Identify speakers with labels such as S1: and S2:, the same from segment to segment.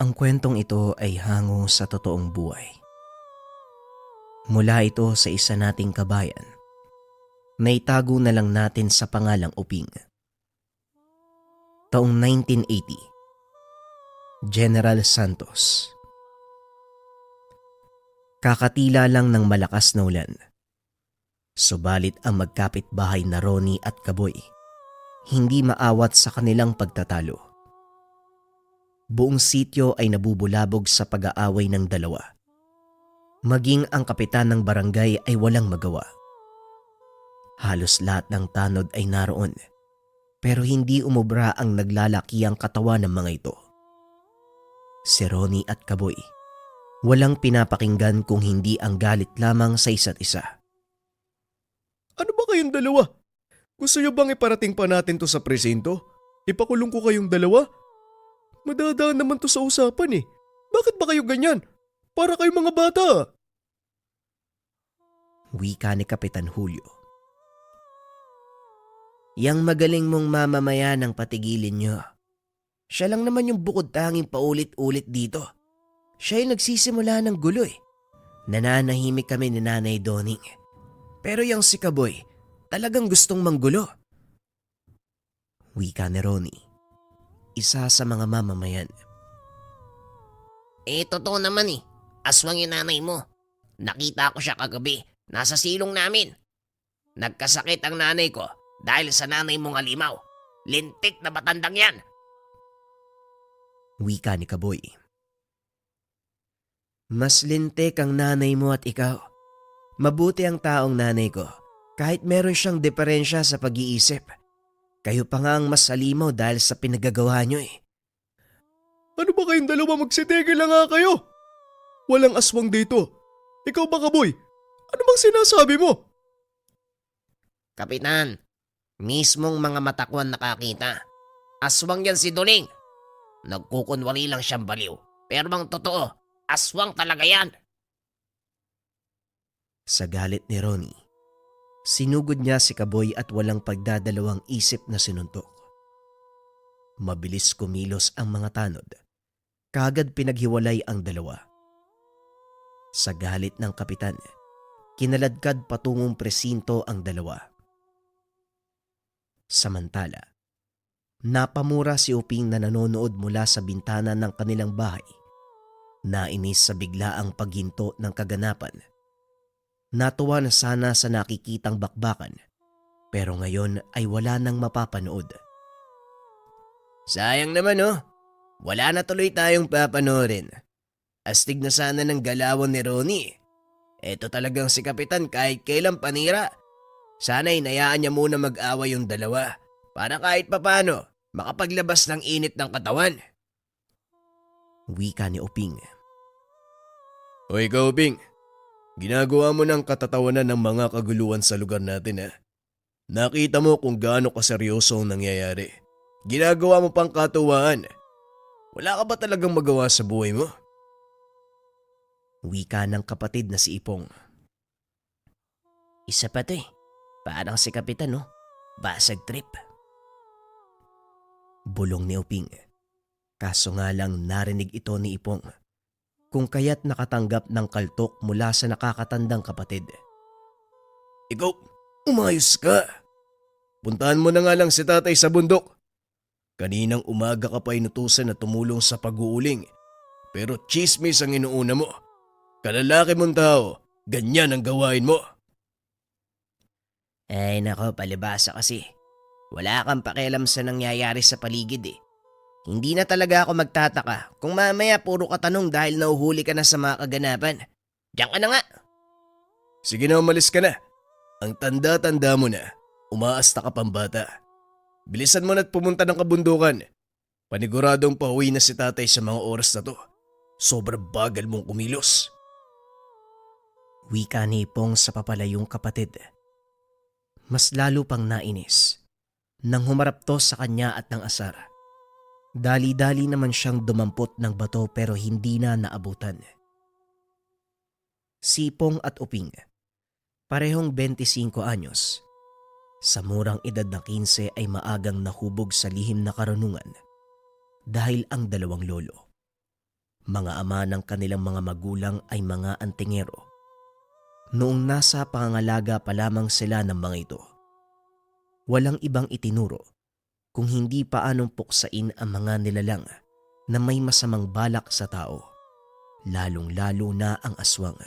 S1: Ang kwentong ito ay hango sa totoong buhay. Mula ito sa isa nating kabayan na itago na lang natin sa pangalang Uping. Taong 1980, General Santos. Kakatila lang ng malakas na ulan. Subalit ang magkapitbahay na Ronnie at Kaboy hindi maawat sa kanilang pagtatalo. Buong sityo ay nabubulabog sa pag-aaway ng dalawa. Maging ang kapitan ng barangay ay walang magawa. Halos lahat ng tanod ay naroon, pero hindi umubra ang naglalakihang katawan ng mga ito. Si Ronnie at Kaboy, walang pinapakinggan kung hindi ang galit lamang sa isa't isa.
S2: Ano ba kayong dalawa? Gusto niyo bang iparating pa natin to sa presinto? Ipakulong ko kayong dalawa? Madadaan naman to sa usapan eh. Bakit ba kayo ganyan? Para kayong mga bata.
S1: Wika ni Kapitan Julio. Yang magaling mong mamamayan ang patigilin niyo. Siya lang naman yung bukod tanging paulit-ulit dito. Siya yung nagsisimula ng gulo eh. Nananahimik kami ni Nanay Doning. Pero yung si Kaboy, talagang gustong manggulo. Wika ni Ronnie, isa sa mga mamamayan.
S3: Totoo naman eh. Aswang yung nanay mo. Nakita ko siya kagabi. Nasa silong namin. Nagkasakit ang nanay ko dahil sa nanay mong alimaw. Lintik na matandang yan.
S1: Wika ni Kaboy. Mas lintik ang nanay mo at ikaw. Mabuti ang taong nanay ko. Kahit meron siyang diferensya sa pag-iisip. Kayo pa nga ang mas alimaw dahil sa pinagagawa niyo eh.
S2: Ano ba kayong dalawa, magsitigil lang nga kayo? Walang aswang dito. Ikaw ba, Kaboy? Ano bang sinasabi mo?
S3: Kapitan, mismong mga mata ko ang nakakita. Aswang yan si Duling. Nagkukunwari lang siyang baliw. Pero bang totoo, aswang talaga yan.
S1: Sa galit ni Ronnie, sinugod niya si Kaboy at walang pagdadalawang isip na sinuntok. Mabilis kumilos ang mga tanod. Kaagad pinaghiwalay ang dalawa. Sa galit ng kapitan, kinaladkad patungong presinto ang dalawa. Samantala, napamura si Uping na nanonood mula sa bintana ng kanilang bahay. Nainis sa biglaang paghinto ng kaganapan. Natuwa na sana sa nakikitang bakbakan, pero ngayon ay wala nang mapapanood.
S3: Sayang naman oh. Wala na tuloy tayong papanoorin. Astig na sana ng galawan ni Ronnie. Eto talagang si Kapitan kahit kailan panira. Sana inayaan niya muna mag-away yung dalawa para kahit papano makapaglabas ng init ng katawan.
S1: Wika ni Uping.
S2: O ikaw, Ping. Ginagawa mo ng katatawanan ng mga kaguluhan sa lugar natin ha. Nakita mo kung gaano kaseryoso ang nangyayari. Ginagawa mo pang katuwaan. Wala ka ba talagang magawa sa buhay mo?
S1: Wika ng kapatid na si Ipong.
S3: Isa pa to eh. Parang si Kapitan no. Basag trip.
S1: Bulong ni Uping. Kaso nga lang narinig ito ni Ipong. Kung kaya't nakatanggap ng kaltok mula sa nakakatandang kapatid.
S2: Ikaw, umayos ka. Puntahan mo na nga lang si tatay sa bundok. Kaninang umaga ka pa inutusan na tumulong sa pag-uuling. Pero chismis ang inuuna mo. Kalalaki mong tao, ganyan ang gawain mo.
S3: Ay nako, palibasa kasi. Wala kang pakialam sa nangyayari sa paligid eh. Hindi na talaga ako magtataka kung mamaya puro katanong dahil nauhuli ka na sa mga kaganapan. Diyan ka na nga.
S2: Sige na, umalis ka na. Ang tanda-tanda mo na, umaasta ka pang bata. Bilisan mo na't pumunta ng kabundukan. Paniguradong pauwi na si tatay sa mga oras na to. Sobrang bagal mong kumilos.
S1: Wika ni Ipong sa papalayong kapatid. Mas lalo pang nainis nang humarap to sa kanya at ng asar. Dali-dali naman siyang dumampot ng bato pero hindi na naabutan. Si Ipong at Uping, parehong 25 anyos. Sa murang edad na 15 ay maagang nahubog sa lihim na karunungan dahil ang dalawang lolo, Mga ama ng kanilang mga magulang ay mga antingero. Noong nasa pangangalaga pa lamang sila ng mga ito, walang ibang itinuro kung hindi paanong puksain ang mga nilalang na may masamang balak sa tao, lalong-lalo na ang aswang.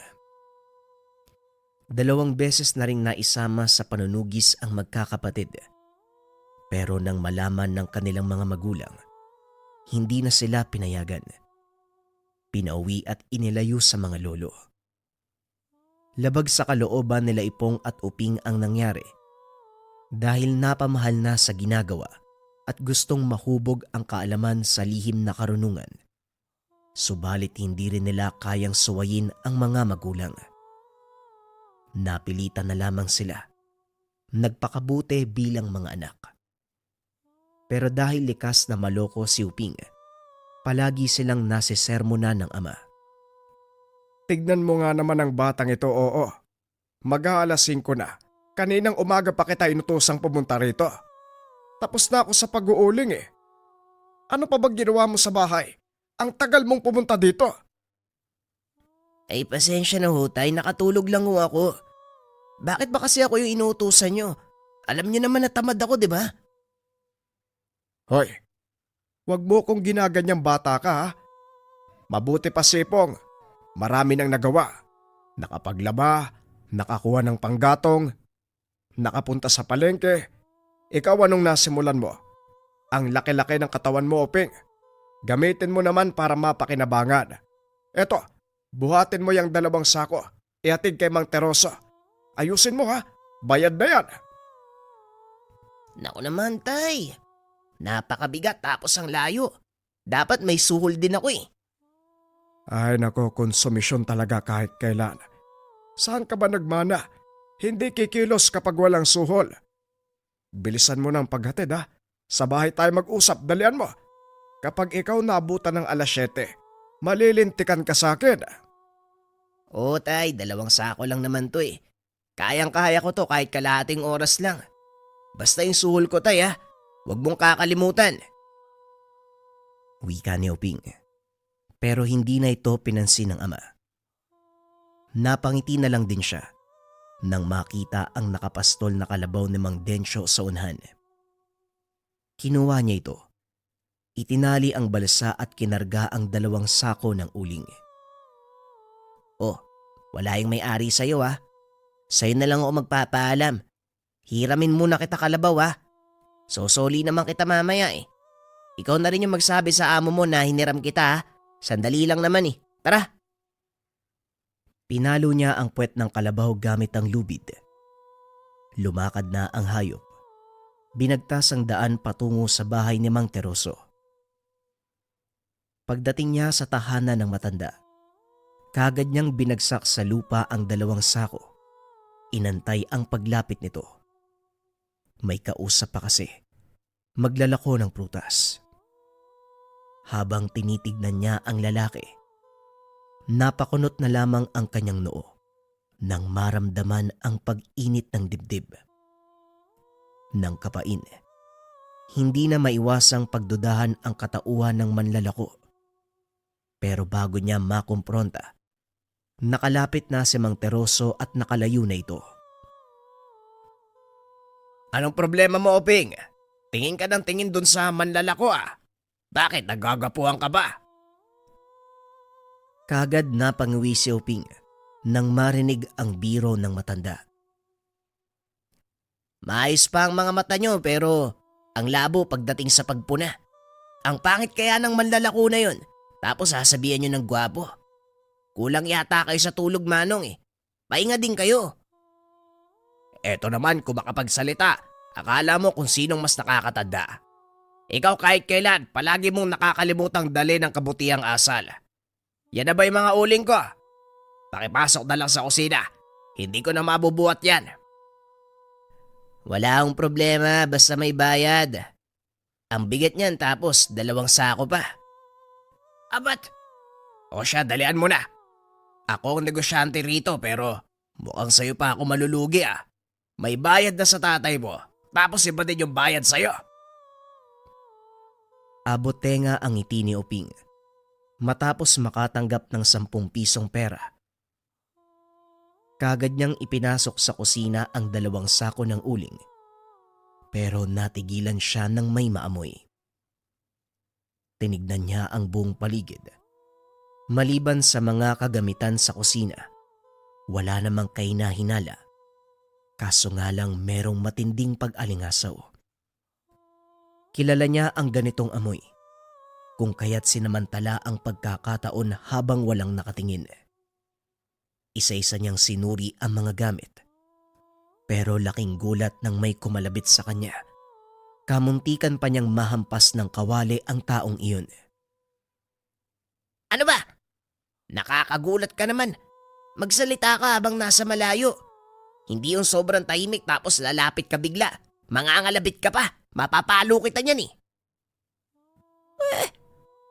S1: 2 beses na ring naisama sa panunugis ang magkakapatid. Pero nang malaman ng kanilang mga magulang, hindi na sila pinayagan. Pinauwi at inilayo sa mga lolo. Labag sa kalooban nila Ipong at Uping ang nangyari dahil napamahal na sa ginagawa at gustong mahubog ang kaalaman sa lihim na karunungan. Subalit hindi rin nila kayang suwayin ang mga magulang. Napilitan na lamang sila. Nagpakabuti bilang mga anak. Pero dahil likas na maloko si Uping, palagi silang nasisermonan ng ama.
S2: Tignan mo nga naman ang batang ito, oo. Mag-aalas 5 na. Kaninang umaga pa kita inutosang pumunta rito. Tapos na ako sa pag-uuling eh. Ano pa ba ginawa mo sa bahay? Ang tagal mong pumunta dito.
S3: Ay pasensya na ho tay, nakatulog lang ho ako. Bakit ba kasi ako yung inuutusan nyo? Alam nyo naman na tamad ako, di ba?
S2: Hoy, wag mo kong ginaganyang bata ka ha. Mabuti pa Sipong, marami nang nagawa. Nakapaglaba, nakakuha ng panggatong, nakapunta sa palengke. Ikaw anong nasimulan mo? Ang laki-laki ng katawan mo, Uping. Gamitin mo naman para mapakinabangan. Eto, buhatin mo yung 2 sako. Ihatid kay Mang Teroso. Ayusin mo ha, bayad na yan.
S3: Naku naman tay, napakabigat tapos ang layo. Dapat may suhol din ako eh.
S2: Ay nako, konsumisyon talaga kahit kailan. Saan ka ba nagmana? Hindi kikilos kapag walang suhol. Bilisan mo ng paghatid ha. Sa bahay tayo mag-usap, dalian mo. Kapag ikaw naabutan ng 7:00, malilintikan ka sa akin.
S3: Oo tay, 2 sako lang naman to eh. Kayang-kaya ko to kahit kalahating oras lang. Basta yung suhol ko tay ha, huwag mong kakalimutan.
S1: Wika ni Uping. Pero hindi na ito pinansin ng ama. Napangiti na lang din siya nang makita ang nakapastol na kalabaw ni Mang Densyo sa unahan. Kinuha niya ito. Itinali ang balsa at kinarga ang 2 sako ng uling.
S3: Oh, wala yung may-ari sa'yo ha. Sa'yo na lang ako magpapaalam. Hiramin muna kita kalabaw ha. Sosoli naman kita mamaya eh. Ikaw na rin yung magsabi sa amo mo na hiniram kita ha. Sandali lang naman eh. Tara!
S1: Pinalo niya ang puwet ng kalabaw gamit ang lubid. Lumakad na ang hayop. Binagtas ang daan patungo sa bahay ni Mang Teroso. Pagdating niya sa tahanan ng matanda, kaagad niyang binagsak sa lupa ang 2 sako. Inantay ang paglapit nito. May kausap pa kasi. Maglalako ng prutas. Habang tinitignan niya ang lalaki, napakunot na lamang ang kanyang noo nang maramdaman ang pag-init ng dibdib. Nang kapain, hindi na maiwasang pagdudahan ang katauhan ng manlalako. Pero bago niya makumpronta, nakalapit na si Mang Teroso at nakalayo na ito.
S3: Anong problema mo, Uping? Tingin ka ng tingin dun sa manlalako ah. Bakit, nagagapuhan ka ba?
S1: Kagad napanguwi si Uping nang marinig ang biro ng matanda.
S3: Maayos pa ang mga mata nyo pero ang labo pagdating sa pagpuna. Ang pangit kaya ng manlalako na yun. Tapos sasabihan nyo ng gwapo. Kulang yata kayo sa tulog manong eh. Pahinga din kayo. Eto naman kung makapagsalita, akala mo kung sinong mas nakakatanda. Ikaw kahit kailan, palagi mong nakakalimutang dali ng kabutihang asal. Yan na ba yung mga uling ko? Pakipasok na lang sa kusina. Hindi ko na mabubuhat yan. Wala akong problema basta may bayad. Ang bigat niyan tapos 2 sako pa. Abat! O siya, dalian mo na. Ako ang negosyante rito pero mukhang sa'yo pa ako malulugi ah. May bayad na sa tatay mo, tapos iba din yung bayad sa'yo.
S1: Abot tenga ang ngiti ni Uping. Matapos makatanggap ng 10 pisong pera, kagad niyang ipinasok sa kusina ang 2 sako ng uling, pero natigilan siya ng may maamoy. Tinignan niya ang buong paligid. Maliban sa mga kagamitan sa kusina, wala namang kahinahinala. Kaso nga lang merong matinding pag-alingasaw. Kilala niya ang ganitong amoy, kung kaya't sinamantala ang pagkakataon habang walang nakatingin. Isa-isa niyang sinuri ang mga gamit. Pero laking gulat nang may kumalabit sa kanya. Kamuntikan pa niyang mahampas ng kawali ang taong iyon.
S3: Ano ba? Nakakagulat ka naman. Magsalita ka habang nasa malayo. Hindi yung sobrang tahimik tapos lalapit ka bigla. Mangangalabit ka pa. Mapapalo kita niyan eh.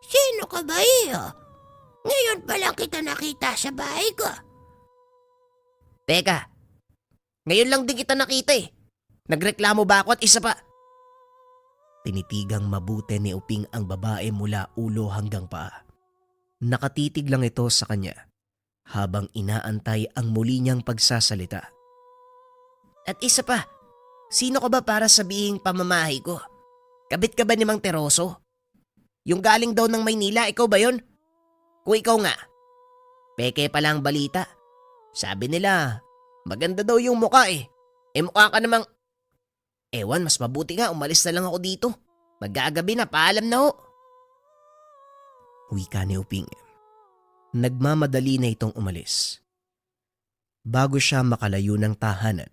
S3: Sino ka ba iyo? Ngayon pa lang kita nakita sa bahay ko. Teka, ngayon lang din kita nakita eh. Nagreklamo ba ako at isa pa?
S1: Tinitigang mabuti ni Uping ang babae mula ulo hanggang paa. Nakatitig lang ito sa kanya habang inaantay ang muli niyang pagsasalita.
S3: At isa pa, sino ka ba para sabihin pamamahay ko? Kabit ka ba ni Mang Teroso? Yung galing daw ng Maynila, ikaw ba yon? Kung ikaw nga, peke pa lang balita. Sabi nila, maganda daw yung mukha eh. Eh mukha ka namang... Ewan, mas mabuti nga umalis na lang ako dito. Magagabi na, paalam na ho.
S1: Wika ni Uping. Nagmamadali na itong umalis. Bago siya makalayo ng tahanan,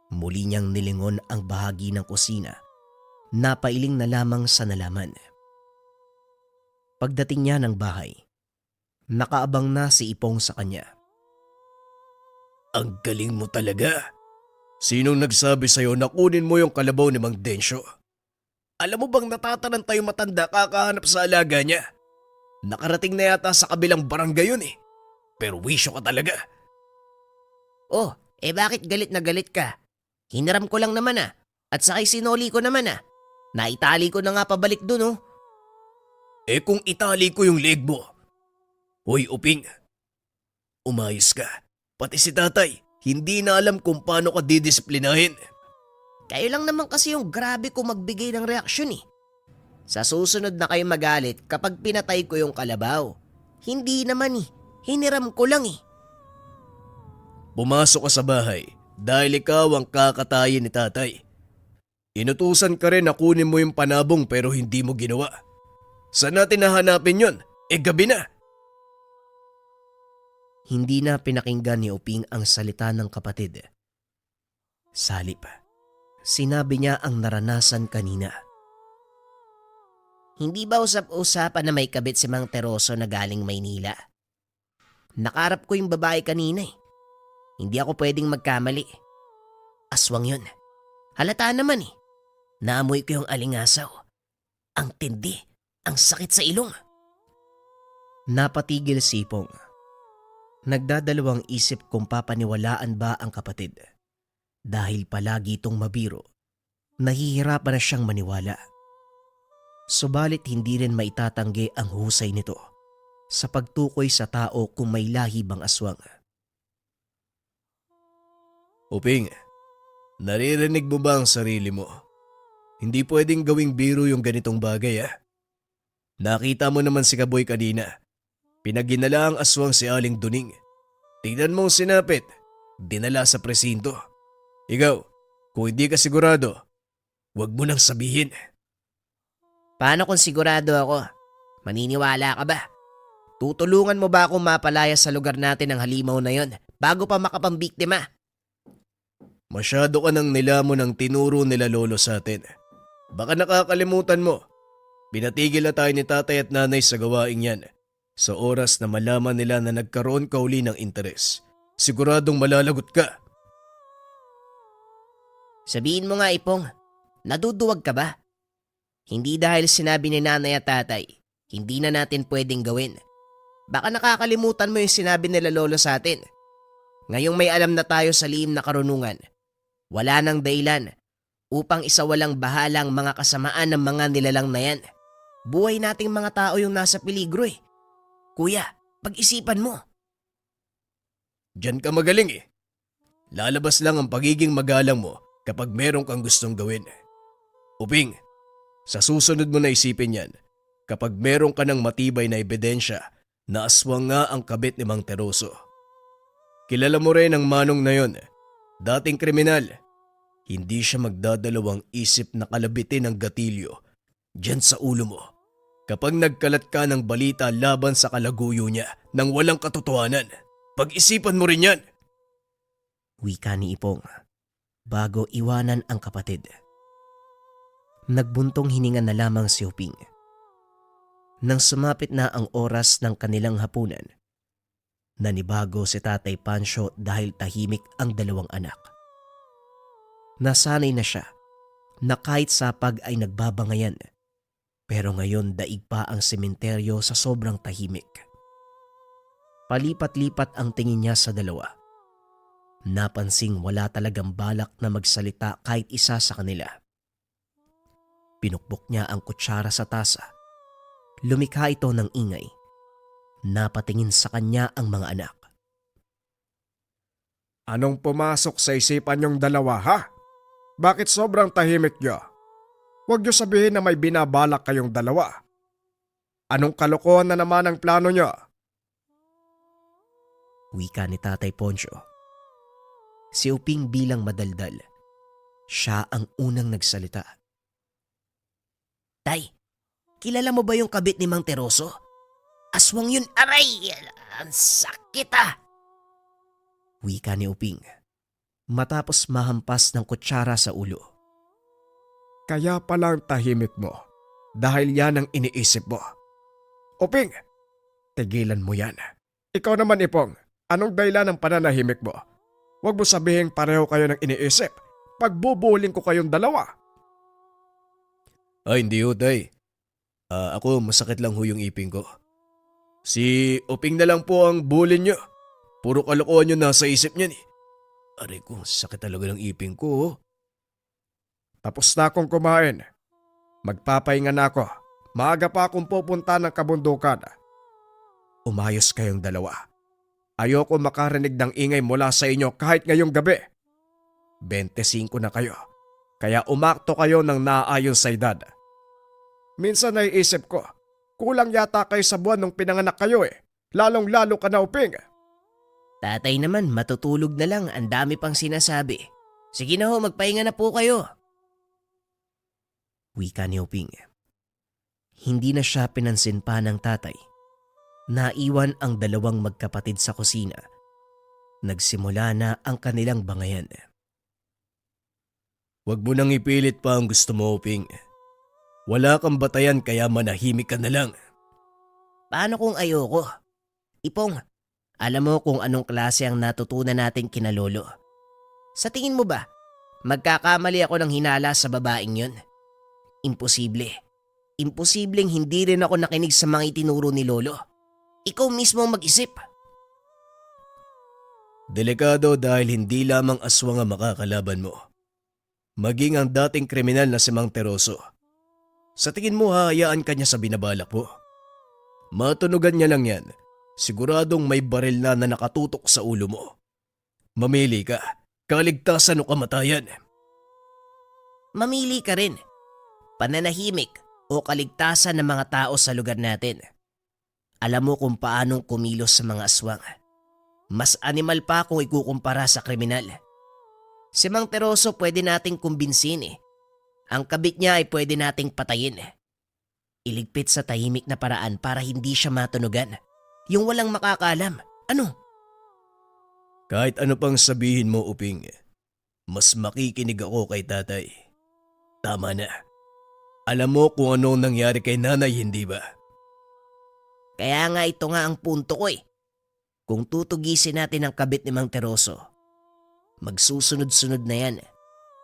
S1: muli niyang nilingon ang bahagi ng kusina. Napailing na lamang sa nalaman. Pagdating niya ng bahay, nakaabang na si Ipong sa kanya.
S2: Ang galing mo talaga. Sinong nagsabi sa'yo na kunin mo yung kalabaw ni Mang Densyo? Alam mo bang natataranta yung matanda kakahanap sa alaga niya? Nakarating na yata sa kabilang barangay yun eh. Pero wisyo ka talaga.
S3: Oh, bakit galit na galit ka? Hiniram ko lang naman ah. At sakay sinoli ko naman ah. Naitali ko na nga pabalik dun oh.
S2: Kung itali ko yung leg mo. Hoy Uping, umayos ka. Pati si tatay, hindi na alam kung paano ka didisiplinahin.
S3: Kayo lang naman kasi yung grabe ko magbigay ng reaksyon eh. Sa susunod na kayo magalit kapag pinatay ko yung kalabaw. Hindi naman eh, hiniram ko lang eh.
S2: Pumasok ka sa bahay dahil ikaw ang kakatayin ni tatay. Inutusan ka rin na kunin mo yung panabong pero hindi mo ginawa. Saan natin nahanapin yun? Gabi na.
S1: Hindi na pinakinggan ni Uping ang salita ng kapatid. Salip, sinabi niya ang naranasan kanina.
S3: Hindi ba usap-usapan na may kabit si Mang Teroso na galing Maynila? Nakarap ko yung babae kanina eh. Hindi ako pwedeng magkamali. Aswang yun. Halata naman eh. Naamoy ko yung alingasaw. Ang tindi. Ang sakit sa ilong.
S1: Napatigil si Ipong. Nagdadalawang isip kung papaniwalaan ba ang kapatid. Dahil palagi itong mabiro, nahihirapan na siyang maniwala. Subalit hindi rin maitatanggi ang husay nito sa pagtukoy sa tao kung may lahi bang aswang.
S2: Uping, naririnig mo ba ang sarili mo? Hindi pwedeng gawing biro yung ganitong bagay ah. Nakita mo naman si Kaboy kanina. Pinaginala ang aswang si Aling Duning. Tingnan mo ang sinapit. Dinala sa presinto. Ikaw, kung hindi ka sigurado, wag mo nang sabihin.
S3: Paano kung sigurado ako? Maniniwala ka ba? Tutulungan mo ba akong mapalaya sa lugar natin ng halimaw na yon bago pa makapambiktima?
S2: Masyado ka nang nilamon ng tinuro nila lolo sa atin. Baka nakakalimutan mo. Pinatigil na tayo ni tatay at nanay sa gawaing yan. Sa oras na malaman nila na nagkaroon ka uli ng interes, siguradong malalagot ka.
S3: Sabihin mo nga Ipong, naduduwag ka ba? Hindi dahil sinabi ni nanay at tatay, hindi na natin pwedeng gawin. Baka nakakalimutan mo yung sinabi nila lolo sa atin. Ngayong may alam na tayo sa lihim na karunungan, wala nang dahilan upang isawalang bahalang mga kasamaan ng mga nilalang na yan. Buhay nating mga tao yung nasa peligro eh. Kuya, pag-isipan mo.
S2: Diyan ka magaling eh. Lalabas lang ang pagiging magalang mo kapag meron kang gustong gawin. Uping, sa susunod mo na isipin yan kapag meron ka ng matibay na ebidensya na aswang nga ang kabit ni Mang Teroso. Kilala mo rin ang manong na yon, dating kriminal. Hindi siya magdadalawang isip na kalabitin ang gatilyo dyan sa ulo mo kapag nagkalat ka ng balita laban sa kalaguyo niya nang walang katotohanan. Pag-isipan mo rin yan.
S1: Wika ni Ipong bago iwanan ang kapatid. Nagbuntong hininga na lamang si Uping. Nang sumapit na ang oras ng kanilang hapunan, nanibago si Tatay Pancho dahil tahimik ang dalawang anak. Nasanay na siya na kahit sapag ay nagbabangayan, pero ngayon daig pa ang sementeryo sa sobrang tahimik. Palipat-lipat ang tingin niya sa dalawa. Napansing wala talagang balak na magsalita kahit isa sa kanila. Pinukbok niya ang kutsara sa tasa. Lumikha ito ng ingay. Napatingin sa kanya ang mga anak.
S4: Anong pumasok sa isipan yung dalawa, ha? Bakit sobrang tahimik niyo? Huwag niyo sabihin na may binabalak kayong dalawa. Anong kalokohan na naman ang plano niyo?
S1: Wika ni Tatay Poncho. Si Uping bilang madaldal. Siya ang unang nagsalita.
S3: Tay, kilala mo ba yung kabit ni Mang Teroso? Aswang yun, aray! Ang sakit ah!
S1: Wika ni Uping. Matapos mahampas ng kutsara sa ulo.
S4: Kaya palang tahimik mo dahil yan ang iniisip mo. Uping, tigilan mo yan. Ikaw naman, Ipong, anong dahilan ng pananahimik mo? Huwag mo sabihin pareho kayo ng iniisip. Pagbubuling ko kayong dalawa.
S2: Ay, hindi ho, Tay. Ako, masakit lang ho yung ipin ko. Si Uping na lang po ang bulin nyo. Puro kalokohan yung nasa isip niyan eh. Aray ko, sakit talaga ng ipin ko. Oh.
S4: Tapos na akong kumain. Magpapahinga na ako. Maaga pa akong pupunta ng kabundukan. Umayos kayong dalawa. Ayoko makarinig ng ingay mula sa inyo kahit ngayong gabi. 25 na kayo. Kaya umakto kayo ng naaayon sa edad. Minsan naiisip ko, kulang yata kayo sa buwan nung pinanganak kayo eh. Lalong-lalo ka na, Uping.
S3: Tatay naman, matutulog na lang. Ang dami pang sinasabi. Sige na ho, magpahinga na po kayo.
S1: Wika ni Uping. Hindi na siya pinansin pa ng tatay. Naiwan ang dalawang magkapatid sa kusina. Nagsimula na ang kanilang bangayan.
S2: Huwag mo nang ipilit pa ang gusto mo, Uping. Wala kang batayan kaya manahimik ka na lang.
S3: Paano kung ayoko? Ipong, alam mo kung anong klase ang natutunan natin kina Lolo. Sa tingin mo ba, magkakamali ako ng hinala sa babaeng yun? Imposible. Imposibleng hindi rin ako nakinig sa mga itinuro ni Lolo. Ikaw mismo ang mag-isip.
S2: Delikado dahil hindi lamang aswang ang makakalaban mo. Maging ang dating kriminal na si Mang Teroso. Sa tingin mo hahayaan ka niya sa binabalak mo? Matunugan niya lang yan. Siguradong may baril na nakatutok sa ulo mo. Mamili ka. Kaligtasan o kamatayan.
S3: Mamili ka rin. Pananahimik o kaligtasan ng mga tao sa lugar natin. Alam mo kung paanong kumilos sa mga aswang. Mas animal pa kung ikukumpara sa kriminal. Si Mang Teroso pwede nating kumbinsin eh. Ang kabit niya ay pwede nating patayin. Iligpit sa tahimik na paraan para hindi siya matunugan. Yung walang makakaalam. Ano?
S2: Kahit ano pang sabihin mo, Uping, mas makikinig ako kay tatay. Tama na. Alam mo kung ano nangyari kay nanay, hindi ba?
S3: Kaya nga ito nga ang punto ko eh. Kung tutugisin natin ang kabit ni Mang Teroso, magsusunod-sunod na yan.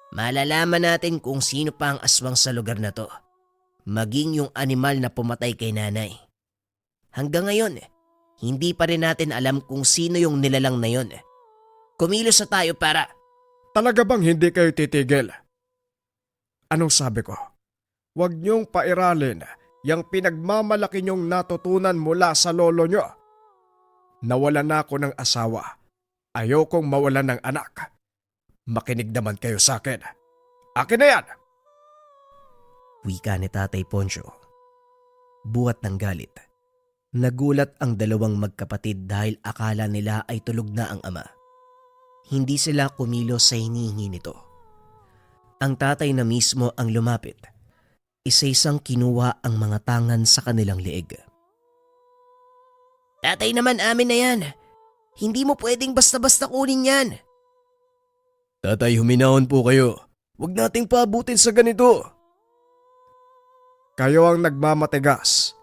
S3: Malalaman natin kung sino pa ang aswang sa lugar na to. Maging yung animal na pumatay kay nanay. Hanggang ngayon, hindi pa rin natin alam kung sino yung nilalang na yon. Kumilos na tayo para...
S4: Talaga bang hindi kayo titigil? Anong sabi ko? Huwag niyong pairalin yang pinagmamalaki niyong natutunan mula sa lolo niyo. Nawalan na ako ng asawa. Ayokong mawalan ng anak. Makinig naman kayo sa akin. Akin na yan!
S1: Wika ni Tatay Poncho. Buhat ng galit. Nagulat ang dalawang magkapatid dahil akala nila ay tulog na ang ama. Hindi sila kumilos sa hinihingi nito. Ang tatay na mismo ang lumapit. Isa-isang kinuha ang mga tangan sa kanilang leeg.
S3: Tatay naman, amin na yan. Hindi mo pwedeng basta-basta kunin yan.
S2: Tatay, huminahon po kayo. Huwag nating paabutin sa ganito.
S4: Kayo ang nagmamatigas.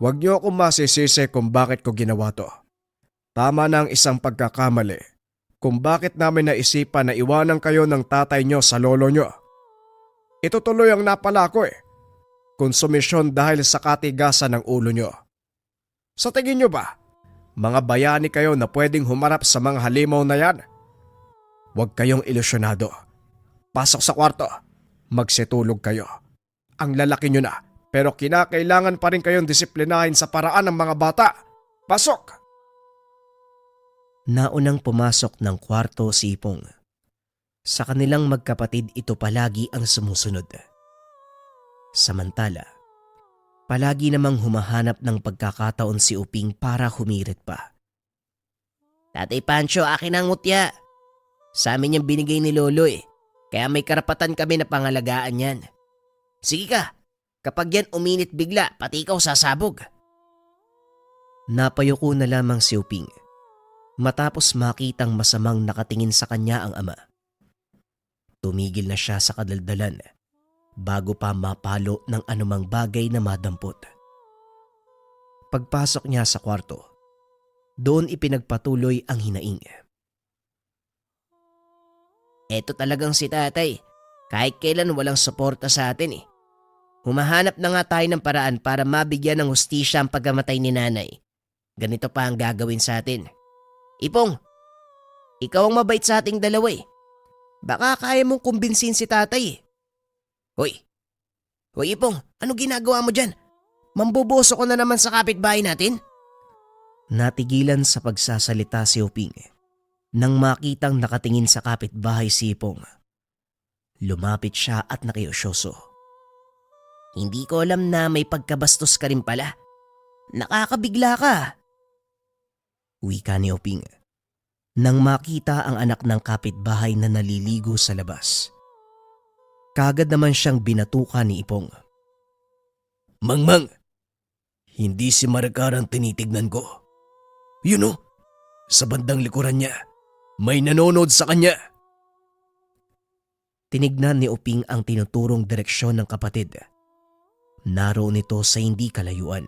S4: Huwag niyo akong masisisi kung bakit ko ginawa to. Tama na ang isang pagkakamali kung bakit namin naisipan na iwanan kayo ng tatay niyo sa lolo niyo. Ito tuloy ang napala ko Konsumisyon dahil sa katigasan ng ulo niyo. Sa tingin niyo ba, mga bayani kayo na pwedeng humarap sa mga halimaw na yan? Huwag kayong ilusyonado. Pasok sa kwarto. Magsitulog kayo. Ang lalaki niyo na, pero kinakailangan pa rin kayong disiplinahin sa paraan ng mga bata. Pasok!
S1: Naunang pumasok ng kwarto si Ipong. Sa kanilang magkapatid ito palagi ang sumusunod. Samantala, palagi namang humahanap ng pagkakataon si Uping para humirit pa.
S3: Tatay Pancho, akin ang mutya. Sa amin yung binigay ni Lolo kaya may karapatan kami na pangalagaan yan. Sige ka, kapag yan uminit bigla, pati ikaw sasabog.
S1: Napayuko na lamang si Uping matapos makitang masamang nakatingin sa kanya ang ama. Tumigil na siya sa kadaldalan bago pa mapalo ng anumang bagay na madampot. Pagpasok niya sa kwarto, doon ipinagpatuloy ang hinaing.
S3: Eto talagang si tatay. Kahit kailan walang suporta sa atin Humahanap na nga tayo ng paraan para mabigyan ng hustisya ang pagkamatay ni nanay. Ganito pa ang gagawin sa atin. Ipong, ikaw ang mabait sa ating dalawa Baka kaya mong kumbinsin si tatay Hoy Ipong, ano ginagawa mo dyan? Mamboboso ko na naman sa kapitbahay natin?
S1: Natigilan sa pagsasalita si Uping nang makitang nakatingin sa kapitbahay si Ipong. Lumapit siya at nakiusyoso.
S3: Hindi ko alam na may pagkabastos ka rin pala. Nakakabigla ka.
S1: Wika ni Uping nang makita ang anak ng kapitbahay na naliligo sa labas. Kagad naman siyang binatukan ni Ipong.
S2: Mangmang, hindi si Maricar ang tinitignan ko. Yun sa bandang likuran niya, may nanonood sa kanya.
S1: Tinignan ni Uping ang tinuturong direksyon ng kapatid. Naroon ito sa hindi kalayuan.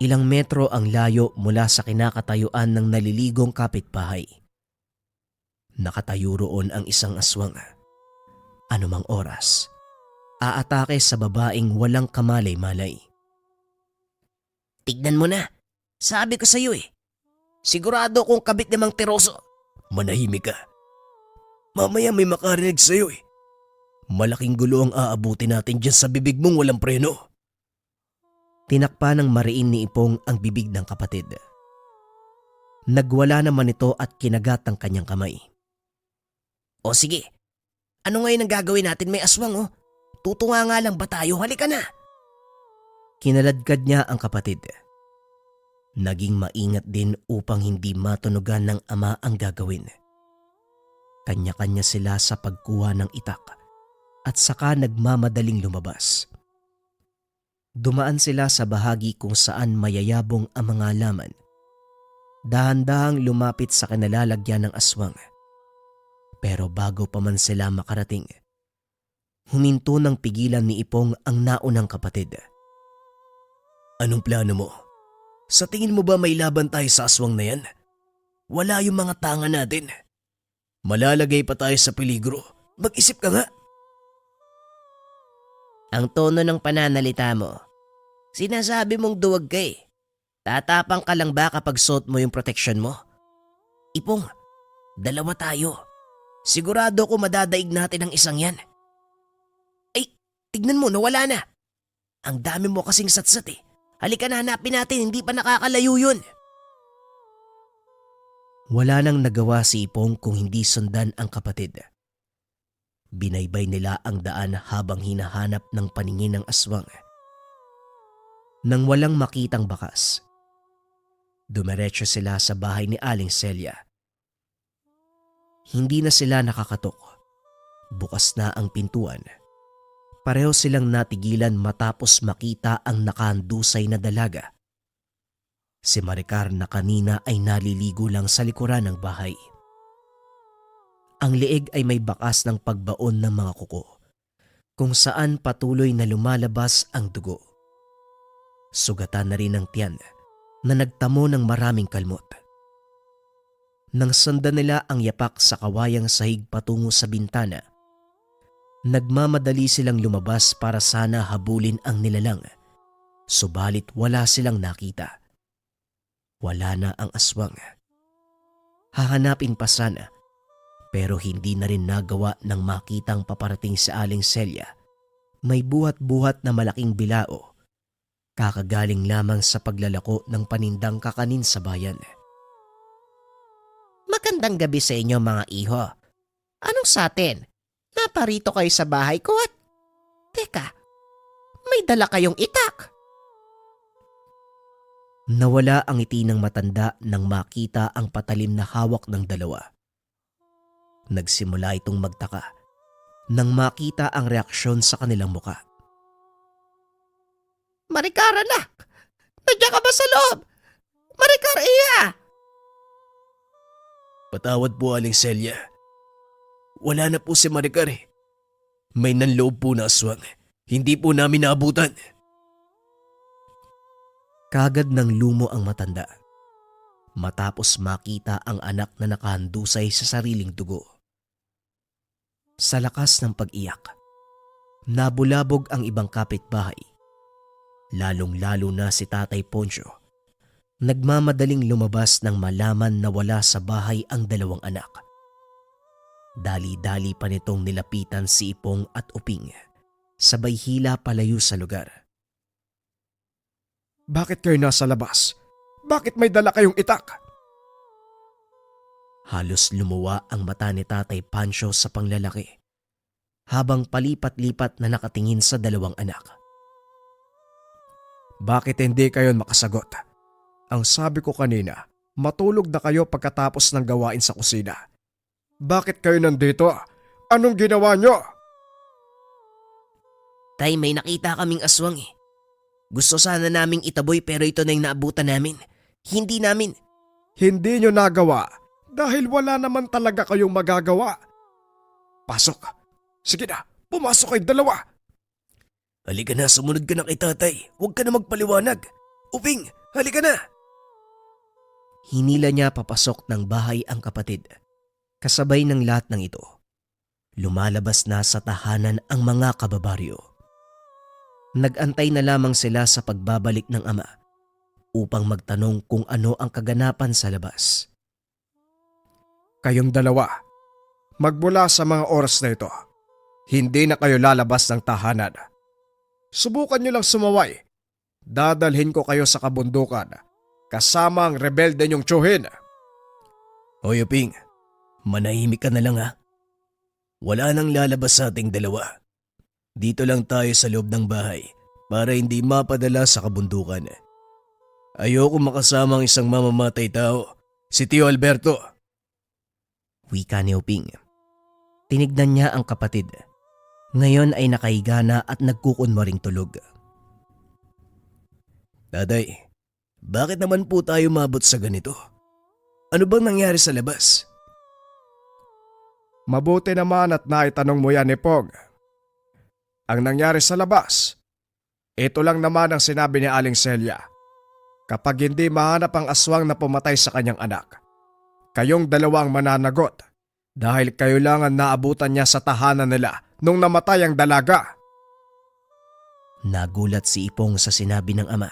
S1: Ilang metro ang layo mula sa kinakatayuan ng naliligong kapitbahay. Nakatayo roon ang isang aswang. Anumang oras, aatake sa babaeng walang kamalay-malay.
S3: Tignan mo na. Sabi ko sa'yo Sigurado kong kabit namang tiroso.
S2: Manahimik ka. Mamaya may makarinig sa'yo Malaking gulo ang aabuti natin dyan sa bibig mong walang preno.
S1: Tinakpa ng mariin ni Ipong ang bibig ng kapatid. Nagwala naman ito at kinagat ang kanyang kamay.
S3: O sige, ano ngayon ang gagawin natin? May aswang Tutunga nga lang ba tayo? Halika na.
S1: Kinaladkad niya ang kapatid. Naging maingat din upang hindi matunugan ng ama ang gagawin. Kanya-kanya sila sa pagkuha ng itak at saka nagmamadaling lumabas. Dumaan sila sa bahagi kung saan mayayabong ang mga laman. Dahan-dahang lumapit sa kinalalagyan ng aswang. Pero bago pa man sila makarating, huminto ng pigilan ni Ipong ang naunang kapatid.
S2: Anong plano mo? Sa tingin mo ba may laban tayo sa aswang na yan? Wala yung mga tanga natin. Malalagay pa tayo sa peligro. Mag-isip ka nga.
S3: Ang tono ng pananalita mo, sinasabi mong duwag ka Tatapang ka lang ba kapag suot mo yung protection mo? Ipong, dalawa tayo. Sigurado ko madadaig natin ang isang yan. Ay, tignan mo, nawala na. Ang dami mo kasing satsat eh. Halika na, hanapin natin, hindi pa nakakalayo yun.
S1: Wala nang nagawa si Ipong kung hindi sundan ang kapatid. Binaybay nila ang daan habang hinahanap ng paningin ng aswang. Nang walang makitang bakas, dumiretso sila sa bahay ni Aling Celia. Hindi na sila nakakatok. Bukas na ang pintuan. Pareho silang natigilan matapos makita ang nakahandusay na dalaga. Si Maricar na kanina ay naliligo lang sa likuran ng bahay. Ang leeg ay may bakas ng pagbaon ng mga kuko, kung saan patuloy na lumalabas ang dugo. Sugatan na rin ang tiyan na nagtamo ng maraming kalmot. Nang sundan nila ang yapak sa kawayang sahig patungo sa bintana, nagmamadali silang lumabas para sana habulin ang nilalang, subalit wala silang nakita. Wala na ang aswang. Hahanapin pa sana, pero hindi na rin nagawa ng makitang paparating sa Aling Celia. May buhat-buhat na malaking bilao. Kakagaling lamang sa paglalako ng panindang kakanin sa bayan.
S3: Magandang gabi sa inyo mga iho. Anong sa atin? Naparito kayo sa bahay ko at... Teka, may dala kayong itak.
S1: Nawala ang ngiti ng matanda nang makita ang patalim na hawak ng dalawa. Nagsimula itong magtaka nang makita ang reaksyon sa kanilang muka.
S3: Maricar, anak! Nandiyan ka ba sa loob? Maricar, iya!
S2: Patawad po, Aling Celia. Wala na po si Maricar eh. May nanloob po na aswang. Hindi po namin naabutan.
S1: Kagad ng lumo ang matanda matapos makita ang anak na nakahandusay sa sariling dugo. Sa lakas ng pag-iyak, nabulabog ang ibang kapitbahay, lalong-lalo na si Tatay Poncio. Nagmamadaling lumabas nang malaman na wala sa bahay ang dalawang anak. Dali-dali pa nitong nilapitan si Ipong at Uping, sabay hila palayo sa lugar.
S4: Bakit kayo nasa labas? Bakit may dala kayong itak?
S1: Halos lumuwa ang mata ni Tatay Pancho sa panglalaki habang palipat-lipat na nakatingin sa dalawang anak.
S4: Bakit hindi kayo makasagot? Ang sabi ko kanina, matulog na kayo pagkatapos ng gawain sa kusina. Bakit kayo nandito? Anong ginawa nyo?
S3: Tay, may nakita kaming aswang eh. Gusto sana naming itaboy pero ito na yung naabutan namin. Hindi namin.
S4: Hindi nyo nagawa dahil wala naman talaga kayong magagawa. Pasok. Sige na, pumasok kayong dalawa.
S2: Halika na, sumunod ka na kay tatay. Huwag ka na magpaliwanag. Uping, halika na.
S1: Hinila niya papasok ng bahay ang kapatid. Kasabay ng lahat ng ito, lumalabas na sa tahanan ang mga kababaryo. Nag-antay na lamang sila sa pagbabalik ng ama upang magtanong kung ano ang kaganapan sa labas.
S4: Kayong dalawa, magmula sa mga oras na ito, hindi na kayo lalabas ng tahanan. Subukan nyo lang sumaway. Dadalhin ko kayo sa kabundukan kasama ang rebelde nyong tsuhin.
S2: Hoy Uping, manahimik ka na lang ha. Wala nang lalabas sa ating dalawa. Dito lang tayo sa loob ng bahay para hindi mapadala sa kabundukan. Ayoko makasama ang isang mamamatay tao, si Tio Alberto.
S1: Wika ni Uping. Tinignan niya ang kapatid. Ngayon ay nakahiga na at nagkukunwaring tulog.
S2: Tatay, bakit naman po tayo mabot sa ganito? Ano bang nangyari sa labas?
S4: Mabuti naman at naitanong mo yan ni Pog. Ang nangyari sa labas, ito lang naman ang sinabi ni Aling Celia. Kapag hindi mahanap ang aswang na pumatay sa kanyang anak, kayong dalawang mananagot dahil kayo lang ang naabutan niya sa tahanan nila nung namatay ang dalaga.
S1: Nagulat si Ipong sa sinabi ng ama.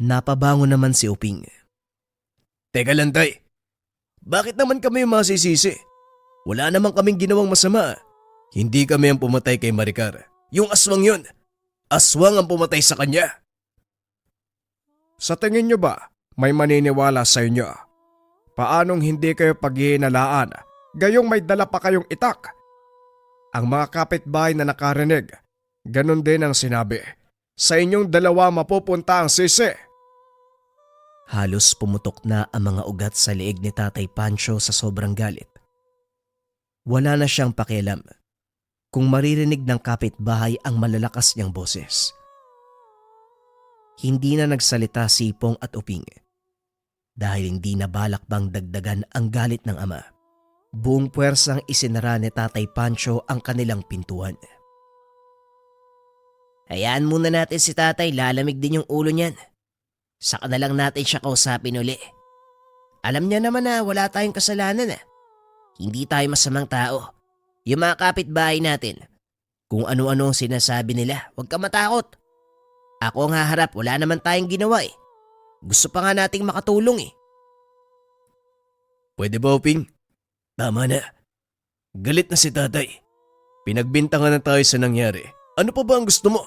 S1: Napabango naman si Uping.
S2: Teka lang tay, bakit naman kami yung masisisi? Wala naman kaming ginawang masama. Hindi kami ang pumatay kay Maricar. Yung aswang yun. aswang ang pumatay sa kanya.
S4: Sa tingin nyo ba may maniniwala sa inyo? Paanong hindi kayo paghihinalaan gayong may dala pa kayong itak? Ang mga kapitbahay na nakarinig, ganun din ang sinabi. Sa inyong dalawa mapupunta ang sisi.
S1: Halos pumutok na ang mga ugat sa leeg ni Tatay Pancho sa sobrang galit. Wala na siyang pakialam kung maririnig ng kapitbahay ang malalakas niyang boses. Hindi na nagsalita si Ipong at Uping dahil hindi na balak bang dagdagan ang galit ng ama. Buong puwersang isinara ni Tatay Pancho ang kanilang pintuan.
S3: Hayaan muna natin si tatay, lalamig din yung ulo niyan. Saka na lang natin siya kausapin uli. Alam niya naman na wala tayong kasalanan. Hindi tayo masamang tao. Yung mga kapitbahay natin, kung ano-ano ang sinasabi nila, huwag ka matakot. Ako ang haharap, wala naman tayong ginawa eh. Gusto pa nga nating makatulong eh.
S2: Pwede ba, Uping? Tama na. Galit na si tatay. Pinagbintangan na tayo sa nangyari. Ano pa ba ang gusto mo?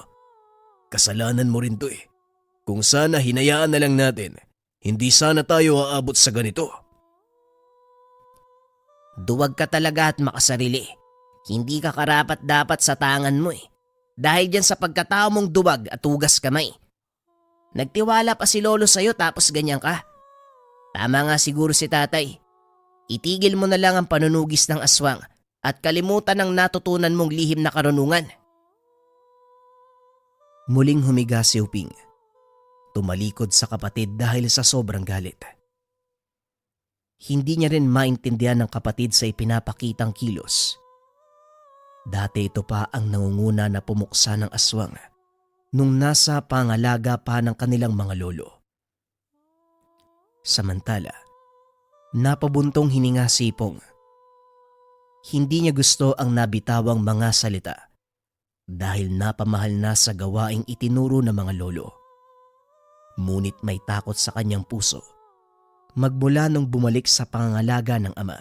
S2: Kasalanan mo rin to eh. Kung sana hinayaan na lang natin, hindi sana tayo aabot sa ganito.
S3: Duwag ka talaga at makasarili. Hindi ka karapat dapat sa tangan mo eh. Dahil dyan sa pagkatao mong duwag at hugas kamay. Nagtiwala pa si Lolo sa'yo tapos ganyan ka. Tama nga siguro si tatay. Itigil mo na lang ang panunugis ng aswang at kalimutan ang natutunan mong lihim na karunungan.
S1: Muling humiga si Uping. Tumalikod sa kapatid dahil sa sobrang galit. Hindi niya rin maintindihan ng kapatid sa ipinapakitang kilos. Dati ito pa ang nangunguna na pumuksa ng aswang nung nasa pangalaga pa ng kanilang mga lolo. Samantala, napabuntong hininga si Ipong. Hindi niya gusto ang nabitawang mga salita dahil napamahal na sa gawaing itinuro ng mga lolo. Ngunit may takot sa kanyang puso magmula nung bumalik sa pangangalaga ng ama.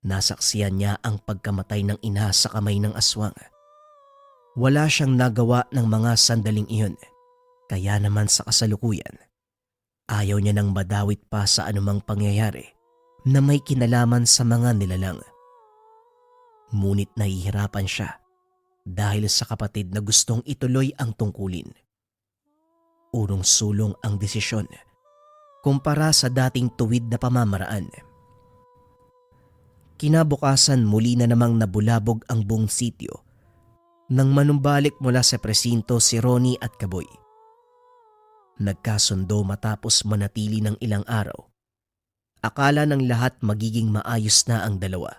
S1: Nasaksiyan niya ang pagkamatay ng ina sa kamay ng aswang. Wala siyang nagawa ng mga sandaling iyon, kaya naman sa kasalukuyan, ayaw niya nang madawit pa sa anumang pangyayari na may kinalaman sa mga nilalang. Ngunit nahihirapan siya dahil sa kapatid na gustong ituloy ang tungkulin. Urong-sulong ang desisyon kumpara sa dating tuwid na pamamaraan. Kinabukasan muli na namang nabulabog ang buong sityo nang manumbalik mula sa presinto si Ronnie at Kaboy. Nagkasundo matapos manatili ng ilang araw. Akala ng lahat magiging maayos na ang dalawa.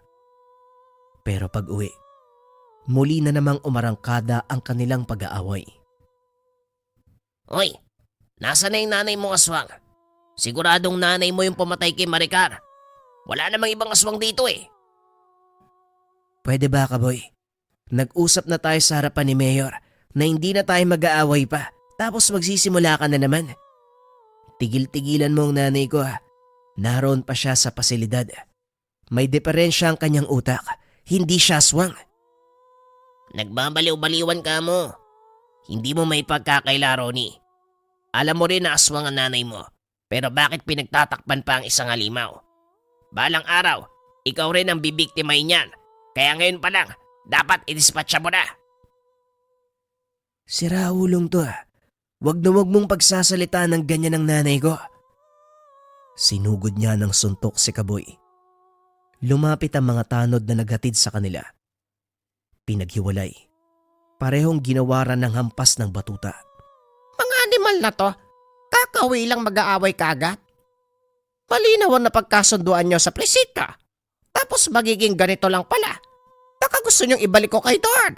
S1: Pero pag-uwi, muli na namang umarangkada ang kanilang pag-aaway.
S3: Hoy, nasa na yung nanay mong aswang? Siguradong nanay mo yung pumatay kay Maricar. Wala namang ibang aswang dito eh.
S1: Pwede ba, Kaboy? Nag-usap na tayo sa harapan ni Mayor na hindi na tayo mag-aaway pa tapos magsisimula ka na naman. Tigil-tigilan mo ang nanay ko ha. Naroon pa siya sa pasilidad. May diferensya ang kanyang utak. Hindi siya aswang.
S3: Nagbabaliw-baliwan ka mo. Hindi mo may pagkakaila, Ronnie. Alam mo rin na aswang ang nanay mo. Pero bakit pinagtatakpan pa ang isang halimaw? Balang araw, ikaw rin ang bibiktimay niyan. Kaya ngayon pa lang, dapat i-dispatcha mo na.
S1: Sira ulong to ha. Wag mong pagsasalita ng ganyan ng nanay ko. Sinugod niya ng suntok si Kaboy. Lumapit ang mga tanod na naghatid sa kanila. Pinaghiwalay. Parehong ginawaran ng hampas ng batuta.
S3: Mga animal na to, kakawi lang mag-aaway kaagad. Malinaw na pagkasunduan nyo sa presita. Tapos magiging ganito lang pala. Baka gusto nyong ibalik ko kay Don.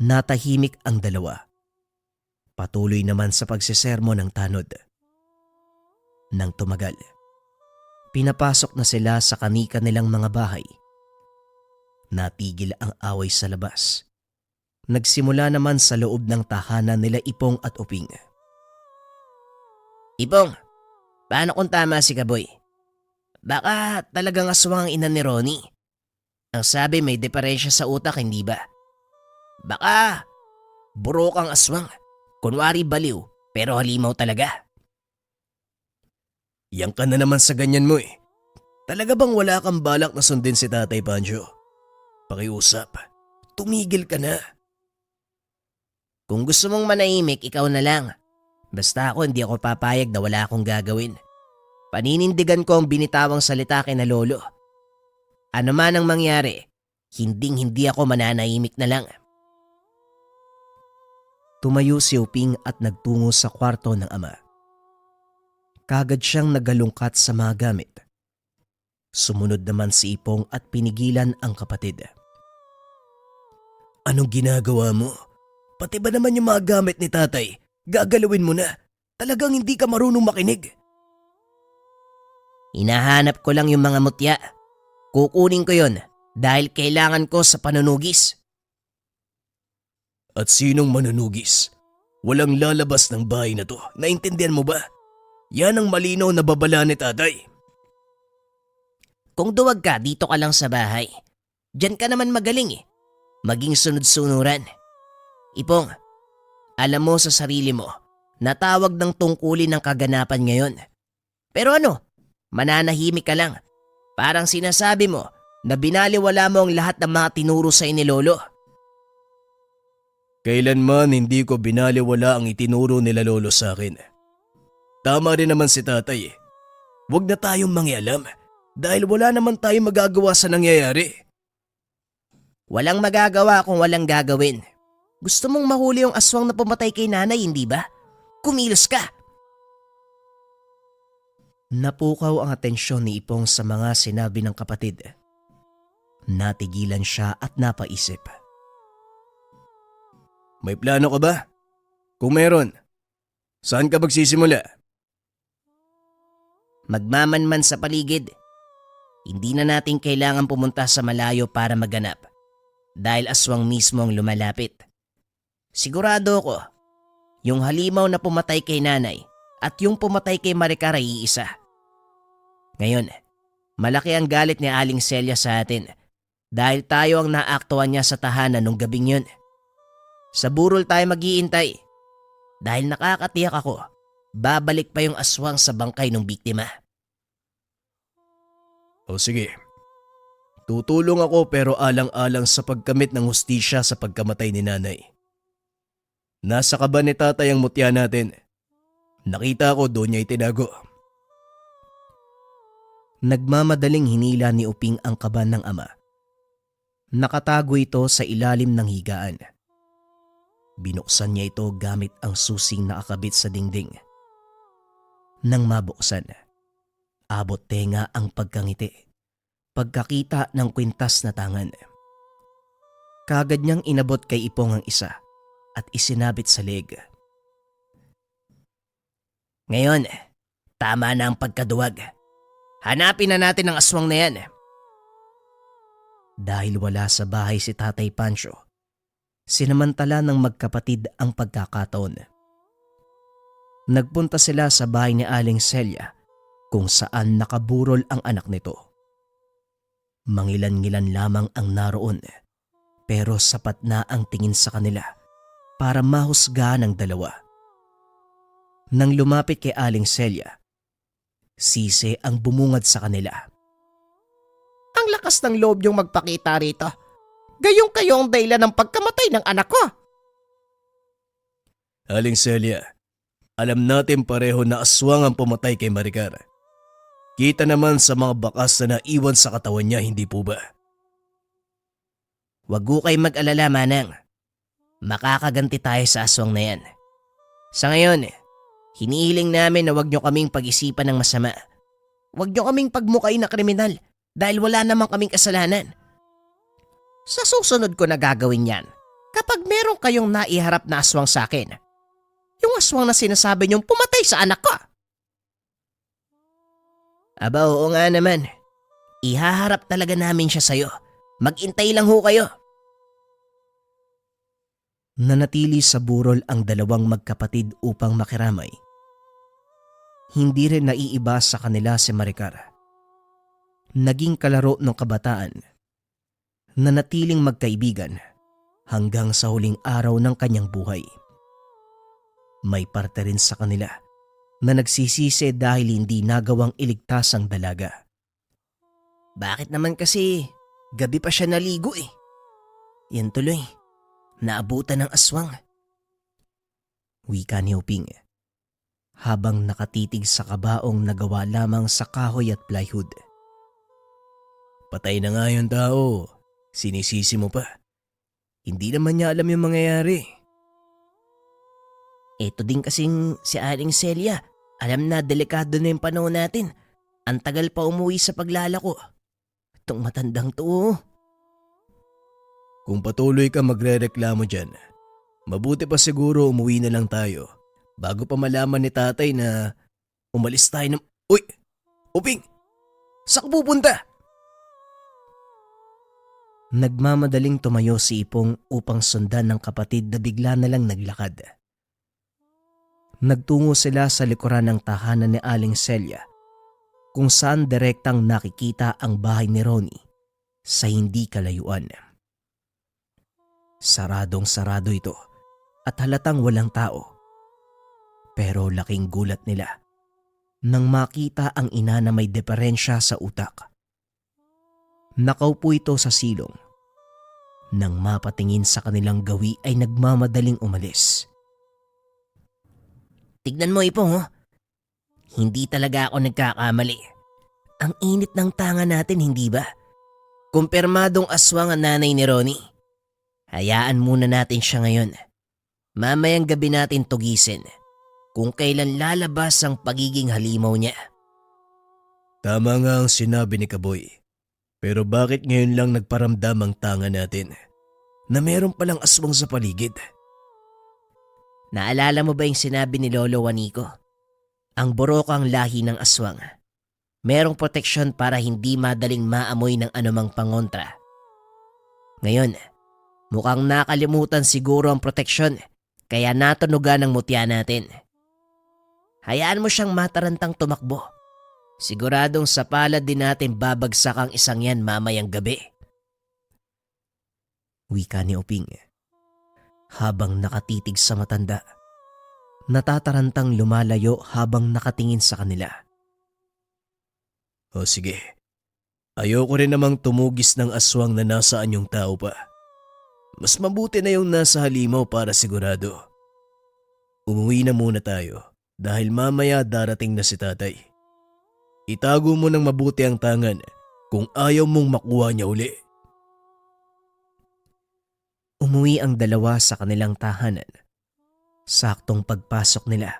S1: Natahimik ang dalawa. Patuloy naman sa pagsisermo ng tanod. Nang tumagal, pinapasok na sila sa kanika nilang mga bahay. Natigil ang away sa labas. Nagsimula naman sa loob ng tahanan nila Ipong at Uping.
S3: Ipong, paano kung tama si Kaboy? Baka talagang aswang ang ina ni Ronnie. Ang sabi may diferensya sa utak, hindi ba? Baka Buro kang aswang. Kunwari baliw, pero halimaw talaga.
S2: Yang ka na naman sa ganyan mo eh. Talaga bang wala kang balak na sundin si Tatay Pancho? Pakiusap, tumigil ka na.
S3: Kung gusto mong manahimik, ikaw na lang. Basta ako hindi ako papayag na wala akong gagawin. Paninindigan ko ang binitawang salita kina lolo. Ano man ang mangyari, hindi ako mananahimik na lang.
S1: Tumayo si Uping at nagtungo sa kwarto ng ama. Kagad siyang nagalungkat sa mga gamit. Sumunod naman si Ipong at pinigilan ang kapatid.
S2: Anong ginagawa mo? Pati ba naman yung mga gamit ni tatay? Gagalawin mo na. Talagang hindi ka marunong makinig.
S3: Hinahanap ko lang yung mga mutya. Kukunin ko yon dahil kailangan ko sa panunugis.
S2: At sinong manunugis? Walang lalabas ng bahay na to. Naintindihan mo ba? Yan ang malinaw na babala ni tatay.
S3: Kung duwag ka, dito ka lang sa bahay. Diyan ka naman magaling eh. Maging sunod-sunuran. Ipong, alam mo sa sarili mo, natawag ng tungkulin ng kaganapan ngayon. Pero ano, mananahimik ka lang. Parang sinasabi mo na binaliwala mo ang lahat ng mga tinuro sa ni Lolo.
S2: Kailanman hindi ko binaliwala ang itinuro nila lolo sa akin. Tama rin naman si tatay eh. Huwag na tayong mangialam dahil wala naman tayong magagawa sa nangyayari.
S3: Walang magagawa kung walang gagawin. Gusto mong mahuli yung aswang na pumatay kay nanay, hindi ba? Kumilos ka!
S1: Napukaw ang atensyon ni Ipong sa mga sinabi ng kapatid. Natigilan siya at napaisip.
S2: May plano ka ba? Kung meron, saan ka magsisimula?
S3: Magmamanman sa paligid. Hindi na natin kailangan pumunta sa malayo para maganap dahil aswang mismo ang lumalapit. Sigurado ko, yung halimaw na pumatay kay nanay at yung pumatay kay Maricar ay iisa. Ngayon, malaki ang galit ni Aling Celia sa atin dahil tayo ang naaktuhan niya sa tahanan nung gabing yun. Sa burol tayo mag-iintay dahil nakakatiyak ako, babalik pa yung aswang sa bangkay ng biktima.
S2: O sige, tutulong ako pero alang-alang sa pagkamit ng hustisya sa pagkamatay ni nanay. Nasa kaban ni tatay ang mutya natin. Nakita ko doon niya itinago.
S1: Nagmamadaling hinila ni Uping ang kaban ng ama. Nakatago ito sa ilalim ng higaan. Binuksan niya ito gamit ang susing nakakabit sa dingding. Nang mabuksan, abot tenga ang pagkangiti, pagkakita ng kwintas na tangan. Kagad niyang inabot kay Ipong ang isa at isinabit sa leeg.
S3: Ngayon, tama na ang pagkaduwag. Hanapin na natin ang aswang na yan.
S1: Dahil wala sa bahay si Tatay Pancho, sinamantala ng magkapatid ang pagkakataon. Nagpunta sila sa bahay ni Aling Celia kung saan nakaburol ang anak nito. Mangilan-ngilan lamang ang naroon pero sapat na ang tingin sa kanila para mahusgahan ng dalawa. Nang lumapit kay Aling Celia, sisi ang bumungad sa kanila.
S3: Ang lakas ng loob niyong magpakita rito. Gayong kayo ang dahilan ng pagkamatay ng anak ko.
S2: Aling Celia, alam natin pareho na aswang ang pumatay kay Maricar. Kita naman sa mga bakas na naiwan sa katawan niya, hindi po ba?
S3: Wag ko kayo mag-alala, Manang. Makakaganti tayo sa aswang na yan. Sa ngayon, hinihiling namin na wag niyo kaming pag-isipan ng masama. Wag niyo kaming pagmukay na kriminal dahil wala namang kaming kasalanan. Sa susunod ko na gagawin yan kapag meron kayong naiharap na aswang sa akin. Yung aswang na sinasabi niyong pumatay sa anak ko. Aba oo nga naman. Ihaharap talaga namin siya sa'yo. Mag-intay lang ho kayo.
S1: Nanatili sa burol ang dalawang magkapatid upang makiramay. Hindi rin naiiba sa kanila si Maricar. Naging kalaro ng kabataan. Nanatiling magkaibigan hanggang sa huling araw ng kanyang buhay. May parte rin sa kanila na nagsisisi dahil hindi nagawang iligtas ang dalaga.
S3: Bakit naman kasi gabi pa siya naligo eh? Yan tuloy, naabutan ng aswang.
S1: Wika ni Uping habang nakatitig sa kabaong na gawa lamang sa kahoy at plywood.
S2: Patay na nga yung tao. Sinisisi mo pa. Hindi naman niya alam yung mangyayari.
S3: Ito din kasing si Aling Celia. Alam na delikado na yung panahon natin. Ang tagal pa umuwi sa paglalako. Itong matandang to.
S2: Kung patuloy ka magrereklamo dyan, mabuti pa siguro umuwi na lang tayo bago pa malaman ni tatay na umalis tayo ng... Uy! Uping! Saan ka pupunta?
S1: Nagmamadaling tumayo si Ipong upang sundan ng kapatid na bigla na lang naglakad. Nagtungo sila sa likuran ng tahanan ni Aling Celia kung saan direktang nakikita ang bahay ni Ronnie sa hindi kalayuan. Saradong-sarado ito at halatang walang tao. Pero laking gulat nila nang makita ang ina na may deperensya sa utak. Nakaupo ito sa silong. Nang mapatingin sa kanilang gawi ay nagmamadaling umalis.
S3: Tignan mo Ipong. Hindi talaga ako nagkakamali. Ang init ng tanga natin, hindi ba? Kumpirmadong aswang ang nanay ni Ronnie. Hayaan muna natin siya ngayon. Mamayang gabi natin tugisin kung kailan lalabas ang pagiging halimaw niya.
S2: Tama nga ang sinabi ni Kaboy. Pero bakit ngayon lang nagparamdam ang tanga natin na meron palang aswang sa paligid?
S3: Naalala mo ba yung sinabi ni Lolo Juanico? Ang burokang lahi ng aswang. Merong proteksyon para hindi madaling maamoy ng anumang pangontra. Ngayon, mukhang nakalimutan siguro ang proteksyon kaya natunugan ang mutya natin. Hayaan mo siyang matarantang tumakbo. Siguradong sa palad din natin babagsak ang isang yan mamayang gabi.
S1: Wika ni Uping habang nakatitig sa matanda. Natatarantang lumalayo habang nakatingin sa kanila.
S2: O sige, ayoko rin namang tumugis ng aswang na nasa anyong tao pa. Mas mabuti na yung nasa halimaw para sigurado. Umuwi na muna tayo dahil mamaya darating na si tatay. Itago mo ng mabuti ang tangan kung ayaw mong makuha niya uli.
S1: Umuwi ang dalawa sa kanilang tahanan. Saktong pagpasok nila,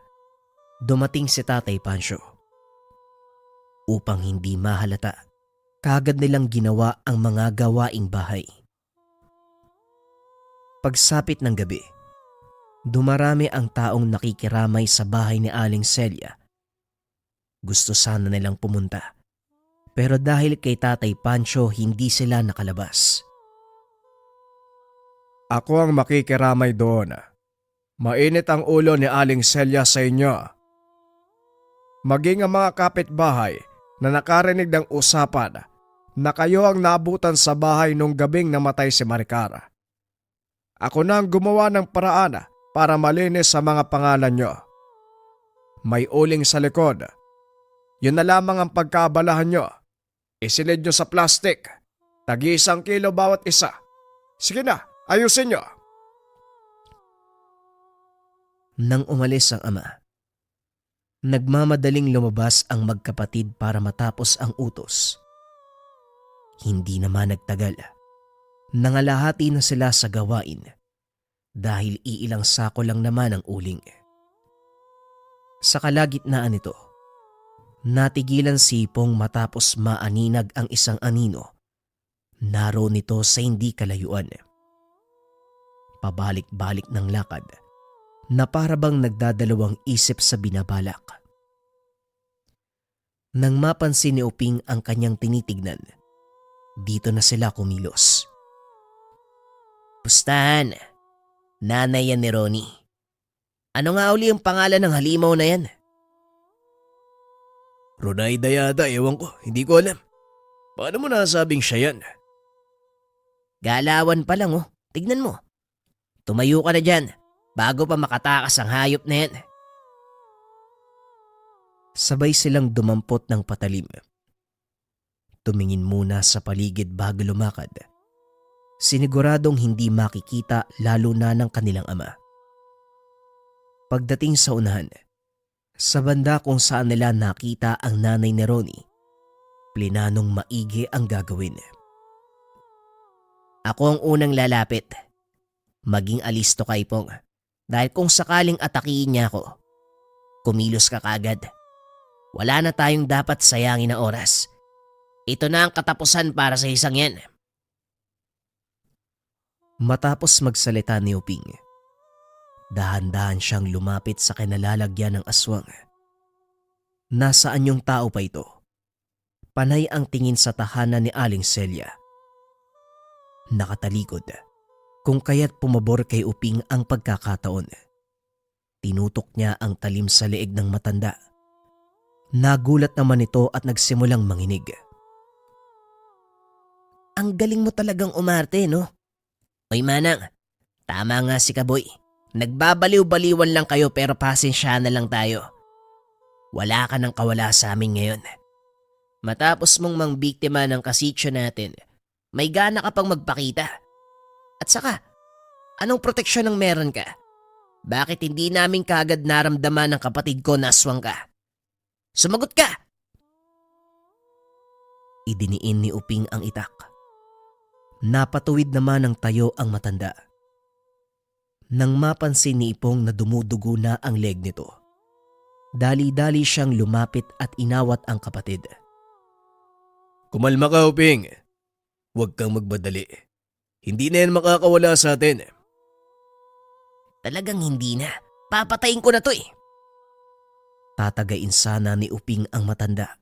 S1: dumating si Tatay Pancho. Upang hindi mahalata, kagad nilang ginawa ang mga gawaing bahay. Pagsapit ng gabi, dumarami ang taong nakikiramay sa bahay ni Aling Celia. Gusto sana nilang pumunta, pero dahil kay Tatay Pancho hindi sila nakalabas.
S4: Ako ang makikiramay doon. Mainit ang ulo ni Aling Celia sa inyo. Maging ang mga kapitbahay na nakarinig ng usapan na kayo ang nabutan sa bahay nung gabing namatay si Maricara. Ako na ang gumawa ng paraan para malinis sa mga pangalan nyo. May uling sa likod. Yun na lamang ang pagkaabalahan nyo. Isilid nyo sa plastic. Tagi-1 kilo bawat isa. Sige na, ayusin nyo.
S1: Nang umalis ang ama, nagmamadaling lumabas ang magkapatid para matapos ang utos. Hindi naman nagtagal. Nangalahati na sila sa gawain dahil iilang sako lang naman ang uling. Sa kalagitnaan nito, natigilan si Ipong matapos maaninag ang isang anino. Naroon nito sa hindi kalayuan. Pabalik-balik ng lakad na para bang nagdadalawang isip sa binabalak. Nang mapansin ni Uping ang kanyang tinitignan, dito na sila kumilos.
S3: Pustahan, nanay yan ni Ronnie. Ano nga uli ang pangalan ng halimaw na yan?
S2: Ronaida yata, ewan ko, hindi ko alam. Paano mo nasabing siya yan?
S3: Galawan pa lang oh, tignan mo. Tumayo ka na dyan bago pa makatakas ang hayop na yan.
S1: Sabay silang dumampot ng patalim. Tumingin muna sa paligid bago lumakad. Siniguradong hindi makikita lalo na ng kanilang ama. Pagdating sa unahan, sa banda kung saan nila nakita ang nanay ni Ronnie, plinanong maigi ang gagawin.
S3: Ako ang unang lalapit. Maging alisto ka, Ipong. Dahil kung sakaling atakihin niya ako, kumilos ka kagad. Wala na tayong dapat sayangin na oras. Ito na ang katapusan para sa isang yan.
S1: Matapos magsalita ni Uping, dahan-dahan siyang lumapit sa kinalalagyan ng aswang. Nasaan yung tao pa ito? Panay ang tingin sa tahanan ni Aling Celia. Nakatalikod, kung kaya't pumabor kay Uping ang pagkakataon. Tinutok niya ang talim sa leeg ng matanda. Nagulat naman ito at nagsimulang manginig.
S3: Ang galing mo talagang umarte, no? Oy Manang, tama nga si Kaboy. Nagbabaliw-baliwan lang kayo pero pasensya na lang tayo. Wala ka nang kawala sa amin ngayon. Matapos mong mangbiktima ng kasitsyo natin, may gana ka pang magpakita. At saka, anong proteksyon ang meron ka? Bakit hindi namin kaagad naramdaman ng kapatid ko na aswang ka? Sumagot ka!
S1: Idiniin ni Uping ang itak. Napatuwid naman ng tayo ang matanda. Nang mapansin ni Ipong na dumudugo na ang leg nito, dali-dali siyang lumapit at inawat ang kapatid.
S2: Kumalma ka, Uping. Huwag kang magbadali. Hindi na yan makakawala sa atin.
S3: Talagang hindi na. Papatayin ko na to eh.
S1: Tatagain sana ni Uping ang matanda.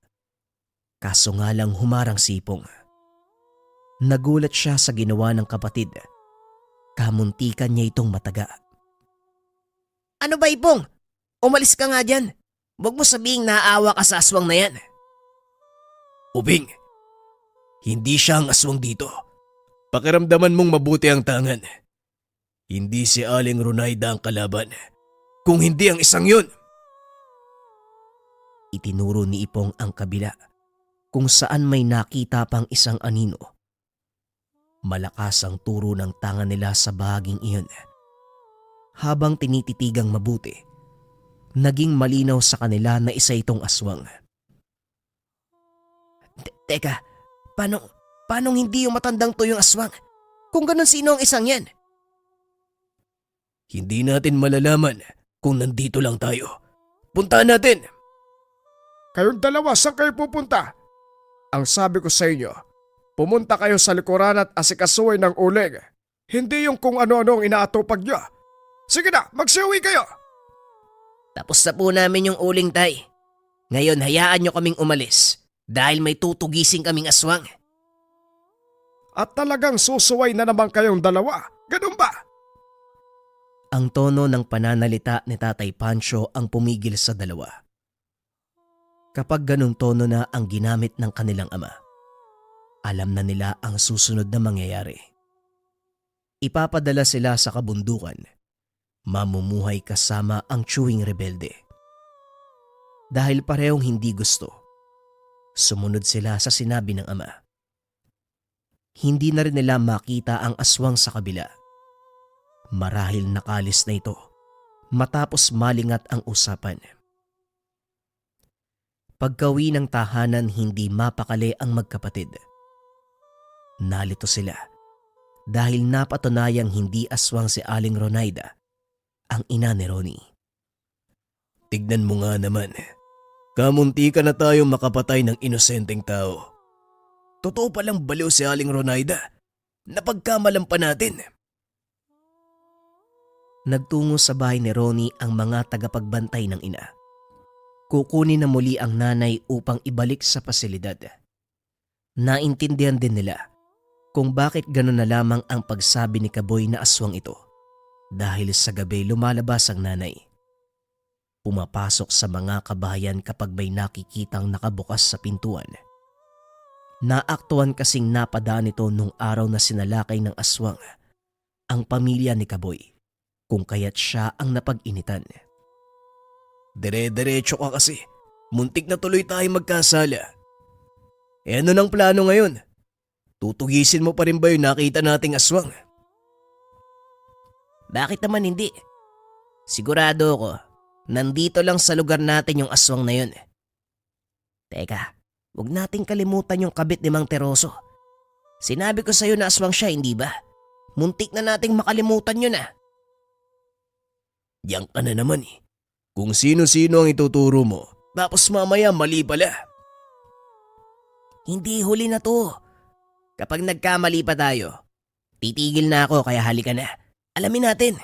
S1: Kaso nga lang humarang si Ipong. Nagulat siya sa ginawa ng kapatid. Kamuntikan niya itong mataga.
S3: Ano ba, Ipong? Umalis ka nga dyan. Huwag mo sabihing naawa ka sa aswang na yan.
S2: Uping, hindi siya ang aswang dito. Pakiramdaman mong mabuti ang tangan. Hindi si Aling Ronaida ang kalaban. Kung hindi ang isang yun.
S1: Itinuro ni Ipong ang kabila kung saan may nakita pang isang anino. Malakas ang turo ng tanga nila sa bahaging iyon. Habang tinititigang mabuti, naging malinaw sa kanila na isa itong aswang.
S3: Teka, paano hindi yung matandang to yung aswang? Kung ganun, sino ang isang yan?
S2: Hindi natin malalaman kung nandito lang tayo. Puntahan natin!
S4: Kayong dalawa, saan kayo pupunta? Ang sabi ko sa inyo, pumunta kayo sa likuran at asikasuhin ng uling. Hindi yung kung ano-ano ang inaatupag nyo. Sige na, magsiuwi kayo!
S3: Tapos na po namin yung uling, tay. Ngayon hayaan nyo kaming umalis dahil may tutugising kaming aswang.
S4: At talagang susuway na naman kayong dalawa. Ganun ba?
S1: Ang tono ng pananalita ni Tatay Pancho ang pumigil sa dalawa. Kapag ganung tono na ang ginamit ng kanilang ama, alam na nila ang susunod na mangyayari. Ipapadala sila sa kabundukan, mamumuhay kasama ang tiyuhing rebelde. Dahil parehong hindi gusto, sumunod sila sa sinabi ng ama. Hindi na rin nila makita ang aswang sa kabila. Marahil nakalis na ito matapos malingat ang usapan. Pagkawi ng tahanan, hindi mapakali ang magkapatid. Nalito sila dahil napatunayang hindi aswang si Aling Ronaida, ang ina ni Ronnie.
S2: Tignan mo nga naman. Kamunti ka na tayong makapatay ng inosenteng tao. Totoo palang baliw si Aling Ronaida. Napagkamalan pa natin.
S1: Nagtungo sa bahay ni Ronnie ang mga tagapagbantay ng ina. Kukunin na muli ang nanay upang ibalik sa pasilidad. Naintindihan din nila kung bakit gano'n na lamang ang pagsabi ni Kaboy na aswang ito. Dahil sa gabi lumalabas ang nanay. Pumapasok sa mga kabahayan kapag may nakikitang nakabukas sa pintuan. Naaktuhan kasing napadaan ito nung araw na sinalakay ng aswang ang pamilya ni Kaboy kung kaya't siya ang napag-initan.
S2: Dire-diretso ka kasi. Muntik na tuloy tayo magkasala. Eh ano nang plano ngayon? Tutugisin mo pa rin ba yung nakita nating aswang?
S3: Bakit naman hindi? Sigurado ako, nandito lang sa lugar natin yung aswang na yun. Teka, huwag nating kalimutan yung kabit ni Mang Teroso. Sinabi ko sa'yo na aswang siya, hindi ba? Muntik na nating makalimutan yun ah.
S2: Diyan ka na naman eh. Kung sino-sino ang ituturo mo, tapos mamaya mali pala.
S3: Hindi huli na to. Kapag nagkamali pa tayo, titigil na ako kaya halika na. Alamin natin.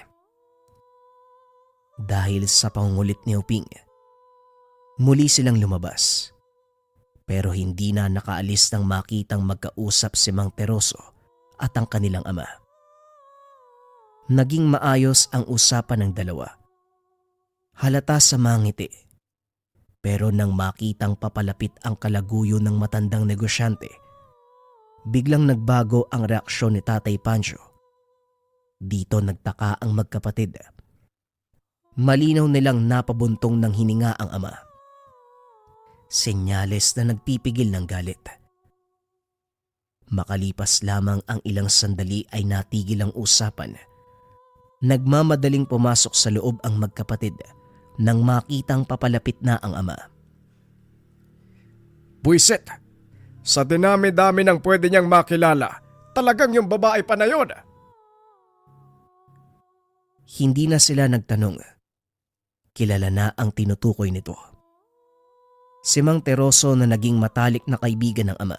S1: Dahil sa pangungulit ni Uping, muli silang lumabas. Pero hindi na nakaalis nang makitang magkausap si Mang Teroso at ang kanilang ama. Naging maayos ang usapan ng dalawa. Halata sa mga ngiti. Pero nang makitang papalapit ang kalaguyo ng matandang negosyante, biglang nagbago ang reaksyon ni Tatay Pancho. Dito nagtaka ang magkapatid. Malinaw nilang napabuntong ng hininga ang ama. Senyales na nagpipigil ng galit. Makalipas lamang ang ilang sandali ay natigil ang usapan. Nagmamadaling pumasok sa loob ang magkapatid nang makitang papalapit na ang ama.
S4: Buisit! Sa dinami-dami ng pwede niyang makilala, talagang yung babae pa na yun.
S1: Hindi na sila nagtanong. Kilala na ang tinutukoy nito. Si Mang Teroso na naging matalik na kaibigan ng ama.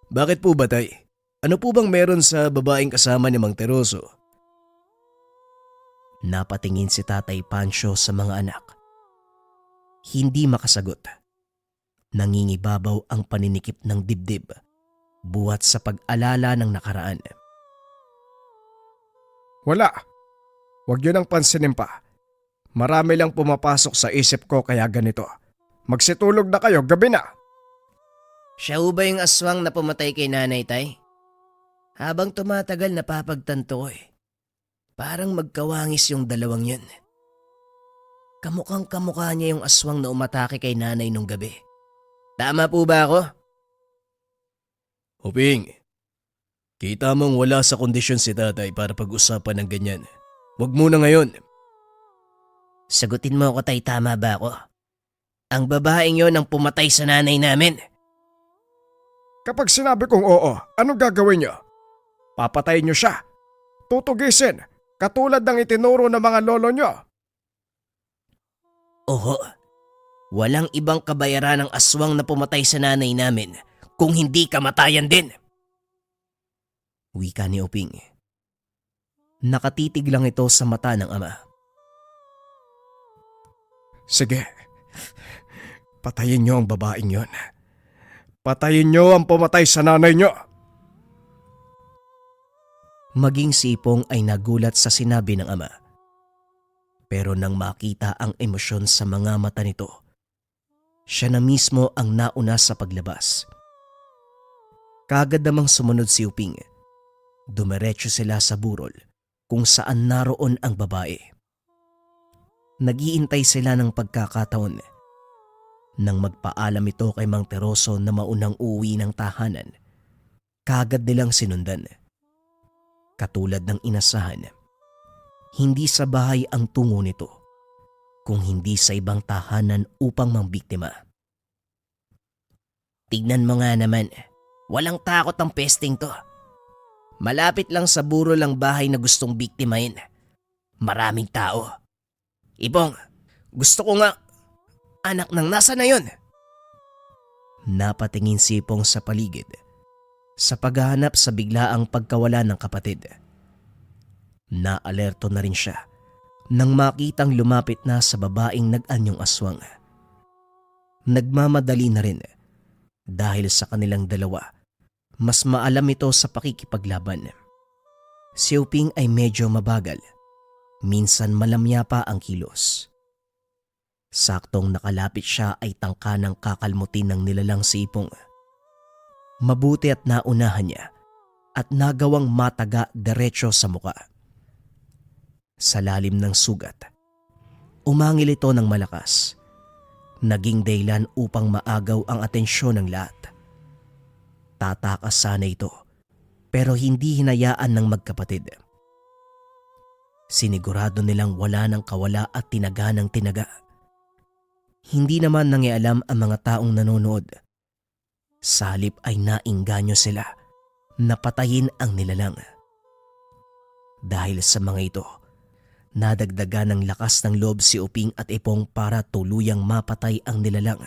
S2: Bakit po ba, Tay? Ano po bang meron sa babaeng kasama ni Mang Teroso?
S1: Napatingin si Tatay Pancho sa mga anak. Hindi makasagot. Nangingibabaw ang paninikip ng dibdib buhat sa pag-alala ng nakaraan.
S4: Wala. Huwag yun ang pansinin pa. Marami lang pumapasok sa isip ko kaya ganito. Magsitulog na kayo, gabi na.
S3: Siya ho ba yung aswang na pumatay kay Nanay Tay? Habang tumatagal napapagtanto ko eh. Parang magkawangis yung dalawang yun. Kamukhang kamukha niya yung aswang na umatake kay Nanay nung gabi. Tama po ba ako?
S2: Uping, kita mong wala sa kondisyon si Tatay para pag-usapan ng ganyan. Huwag muna ngayon.
S3: Sagutin mo ako Tay, tama ba ako? Ang babaeng yon ang pumatay sa nanay namin.
S4: Kapag sinabi kong oo, anong gagawin niyo? Papatayin niyo siya. Tutugisin, katulad ng itinuro ng mga lolo niyo.
S3: Oho, walang ibang kabayaran ng aswang na pumatay sa nanay namin kung hindi kamatayan din.
S1: Wika ni Uping. Nakatitig lang ito sa mata ng ama.
S4: Sige, patayin niyo ang babaeng yon. Patayin niyo ang pumatay sa nanay niyo.
S1: Maging si Ipong ay nagulat sa sinabi ng ama. Pero nang makita ang emosyon sa mga mata nito, siya na mismo ang nauna sa paglabas. Kagad namang sumunod si Uping. Dumiretso sila sa burol kung saan naroon ang babae. Nagiintay sila ng pagkakataon. Nang magpaalam ito kay Mang Teroso na maunang uuwi ng tahanan, kagad nilang sinundan. Katulad ng inasahan, hindi sa bahay ang tungo nito, kung hindi sa ibang tahanan upang mambiktima.
S3: Tignan mo nga naman, walang takot ang pesting to. Malapit lang sa burol ang bahay na gustong biktimahin. Maraming tao. Ipong, gusto ko nga, anak ng nasa na yun?
S1: Napatingin si Ipong sa paligid sa paghahanap sa biglaang pagkawala ng kapatid. Naalerto na rin siya nang makitang lumapit na sa babaeng nag-anyong aswang. Nagmamadali na rin dahil sa kanilang dalawa. Mas maalam ito sa pakikipaglaban. Si Uping ay medyo mabagal. Minsan malamya pa ang kilos. Saktong nakalapit siya ay tangka ng kakalmutin ng nilalang si Ipong. Mabuti at naunahan niya at nagawang mataga diretso sa muka. Sa lalim ng sugat, umangil ito ng malakas. Naging dahilan upang maagaw ang atensyon ng lahat. Tatakas sana ito, pero hindi hinayaan ng magkapatid. Sinigurado nilang wala ng kawala at tinaga ng tinaga. Hindi naman nangialam ang mga taong nanonood. Sa halip ay nainganyo sila na patayin ang nilalang. Dahil sa mga ito, nadagdagan ng lakas ng loob si Uping at Ipong para tuluyang mapatay ang nilalang.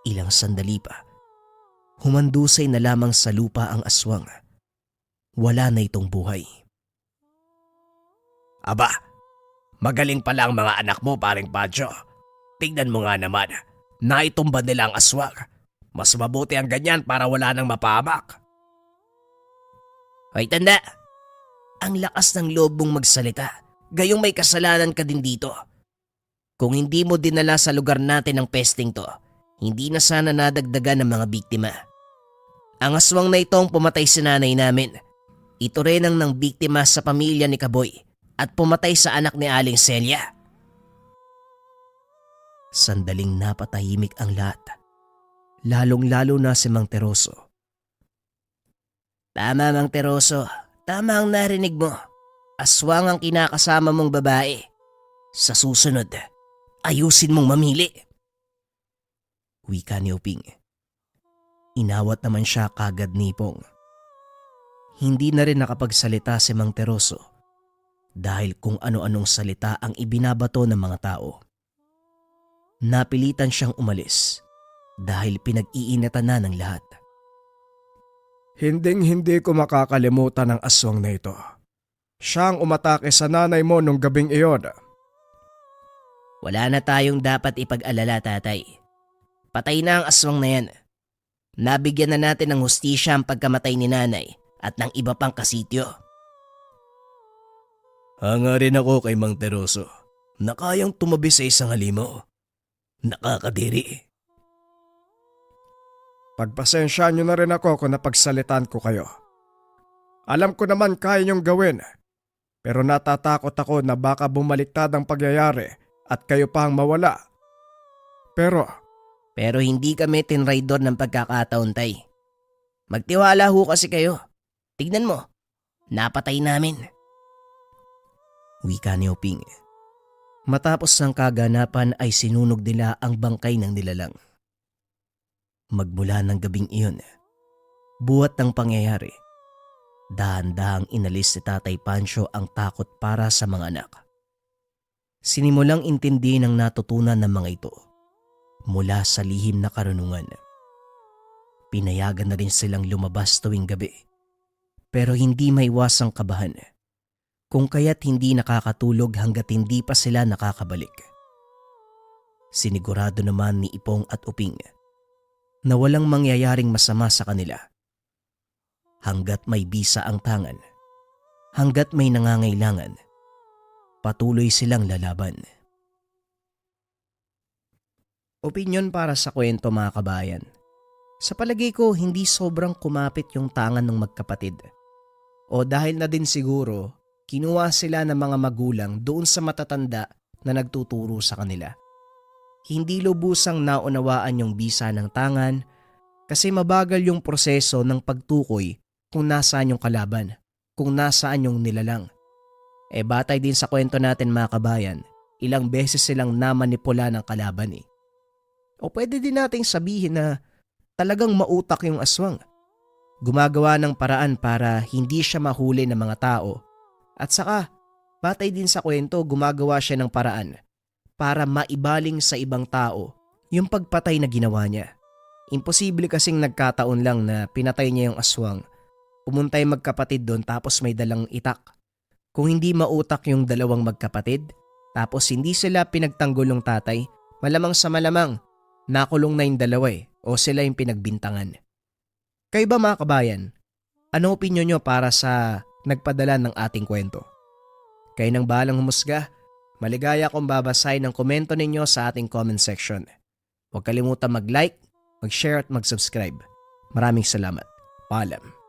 S1: Ilang sandali pa, humandusay na lamang sa lupa ang aswang. Wala na itong buhay.
S3: Aba, magaling pala ang mga anak mo, paring Pancho. Tingnan mo nga naman, naitumba nila ang aswang. Mas mabuti ang ganyan para wala nang mapahamak. Hoy tanda, ang lakas ng loob mong magsalita. Gayong may kasalanan ka din dito. Kung hindi mo dinala sa lugar natin ang pesting to, hindi na sana nadagdagan ng mga biktima. Ang aswang na ito ang pumatay sa nanay namin. Ito rin ang nang biktima sa pamilya ni Kaboy at pumatay sa anak ni Aling Celia.
S1: Sandaling napatahimik ang lahat. Lalong-lalo na si Mang Teroso.
S3: Tama, Mang Teroso. Tama ang narinig mo. Aswang ang kinakasama mong babae. Sa susunod, ayusin mong mamili.
S1: Wika ni Uping. Inawat naman siya kagad ni Ipong. Hindi na rin nakapagsalita si Mang Teroso dahil kung ano-anong salita ang ibinabato ng mga tao. Napilitan siyang umalis dahil pinag-iinatan na ng lahat.
S4: Hinding-hindi ko makakalimutan ang aswang na ito. Siya ang umatake sa nanay mo nung gabing iyon.
S3: Wala na tayong dapat ipag-alala, tatay. Patay na ang aswang na yan. Nabigyan na natin ng hustisya ang pagkamatay ni nanay at ng iba pang kasityo.
S2: Hanga rin ako kay Mang Teroso na kayang tumabi sa isang halimaw. Nakakadiri.
S4: Pagpasensya nyo na rin ako kung napagsalitan ko kayo. Alam ko naman kaya nyong gawin, pero natatakot ako na baka bumaliktad ang pagyayari at kayo pa ang mawala. Pero
S3: hindi kami tinraidor ng pagkakataon, tay. Magtiwala ho kasi kayo. Tignan mo, napatay namin.
S1: Wika ni Uping. Matapos ng kaganapan ay sinunog nila ang bangkay ng nilalang. Magmula ng gabing iyon, buhat ng pangyayari, dahan-dahang inalis ni Tatay Pancho ang takot para sa mga anak. Sinimulang intindi ng natutunan ng mga ito mula sa lihim na karunungan. Pinayagan na rin silang lumabas tuwing gabi, pero hindi maiwasang kabahan. Kung kaya't hindi nakakatulog hanggat hindi pa sila nakakabalik. Sinigurado naman ni Ipong at Uping na walang mangyayaring masama sa kanila. Hanggat may bisa ang tangan, hanggat may nangangailangan, patuloy silang lalaban. Opinyon para sa kwento, mga kabayan. Sa palagay ko, hindi sobrang kumapit yung tangan ng magkapatid. O dahil na din siguro, kinuha sila ng mga magulang doon sa matatanda na nagtuturo sa kanila. Hindi lubusang naunawaan yung bisa ng tangan kasi mabagal yung proseso ng pagtukoy kung nasaan yung kalaban, kung nasaan yung nilalang. Batay din sa kwento natin, mga kabayan, ilang beses silang namanipula ng kalaban . O pwede din nating sabihin na talagang mautak yung aswang. Gumagawa ng paraan para hindi siya mahuli ng mga tao. At saka, batay din sa kwento, gumagawa siya ng paraan para maibaling sa ibang tao yung pagpatay na ginawa niya. Imposible kasing nagkataon lang na pinatay niya yung aswang. Pumunta yung magkapatid doon tapos may dalang itak. Kung hindi mautak yung dalawang magkapatid, tapos hindi sila pinagtanggol ng tatay, malamang sa malamang, nakulong na yung dalawa o sila yung pinagbintangan. Kayo ba, mga kabayan? Ano opinyon nyo para sa nagpadala ng ating kwento? Kayo nang bahalang humusga. Maligaya akong babasahin ang komento ninyo sa ating comment section. Huwag kalimutan mag-like, mag-share at mag-subscribe. Maraming salamat. Paalam.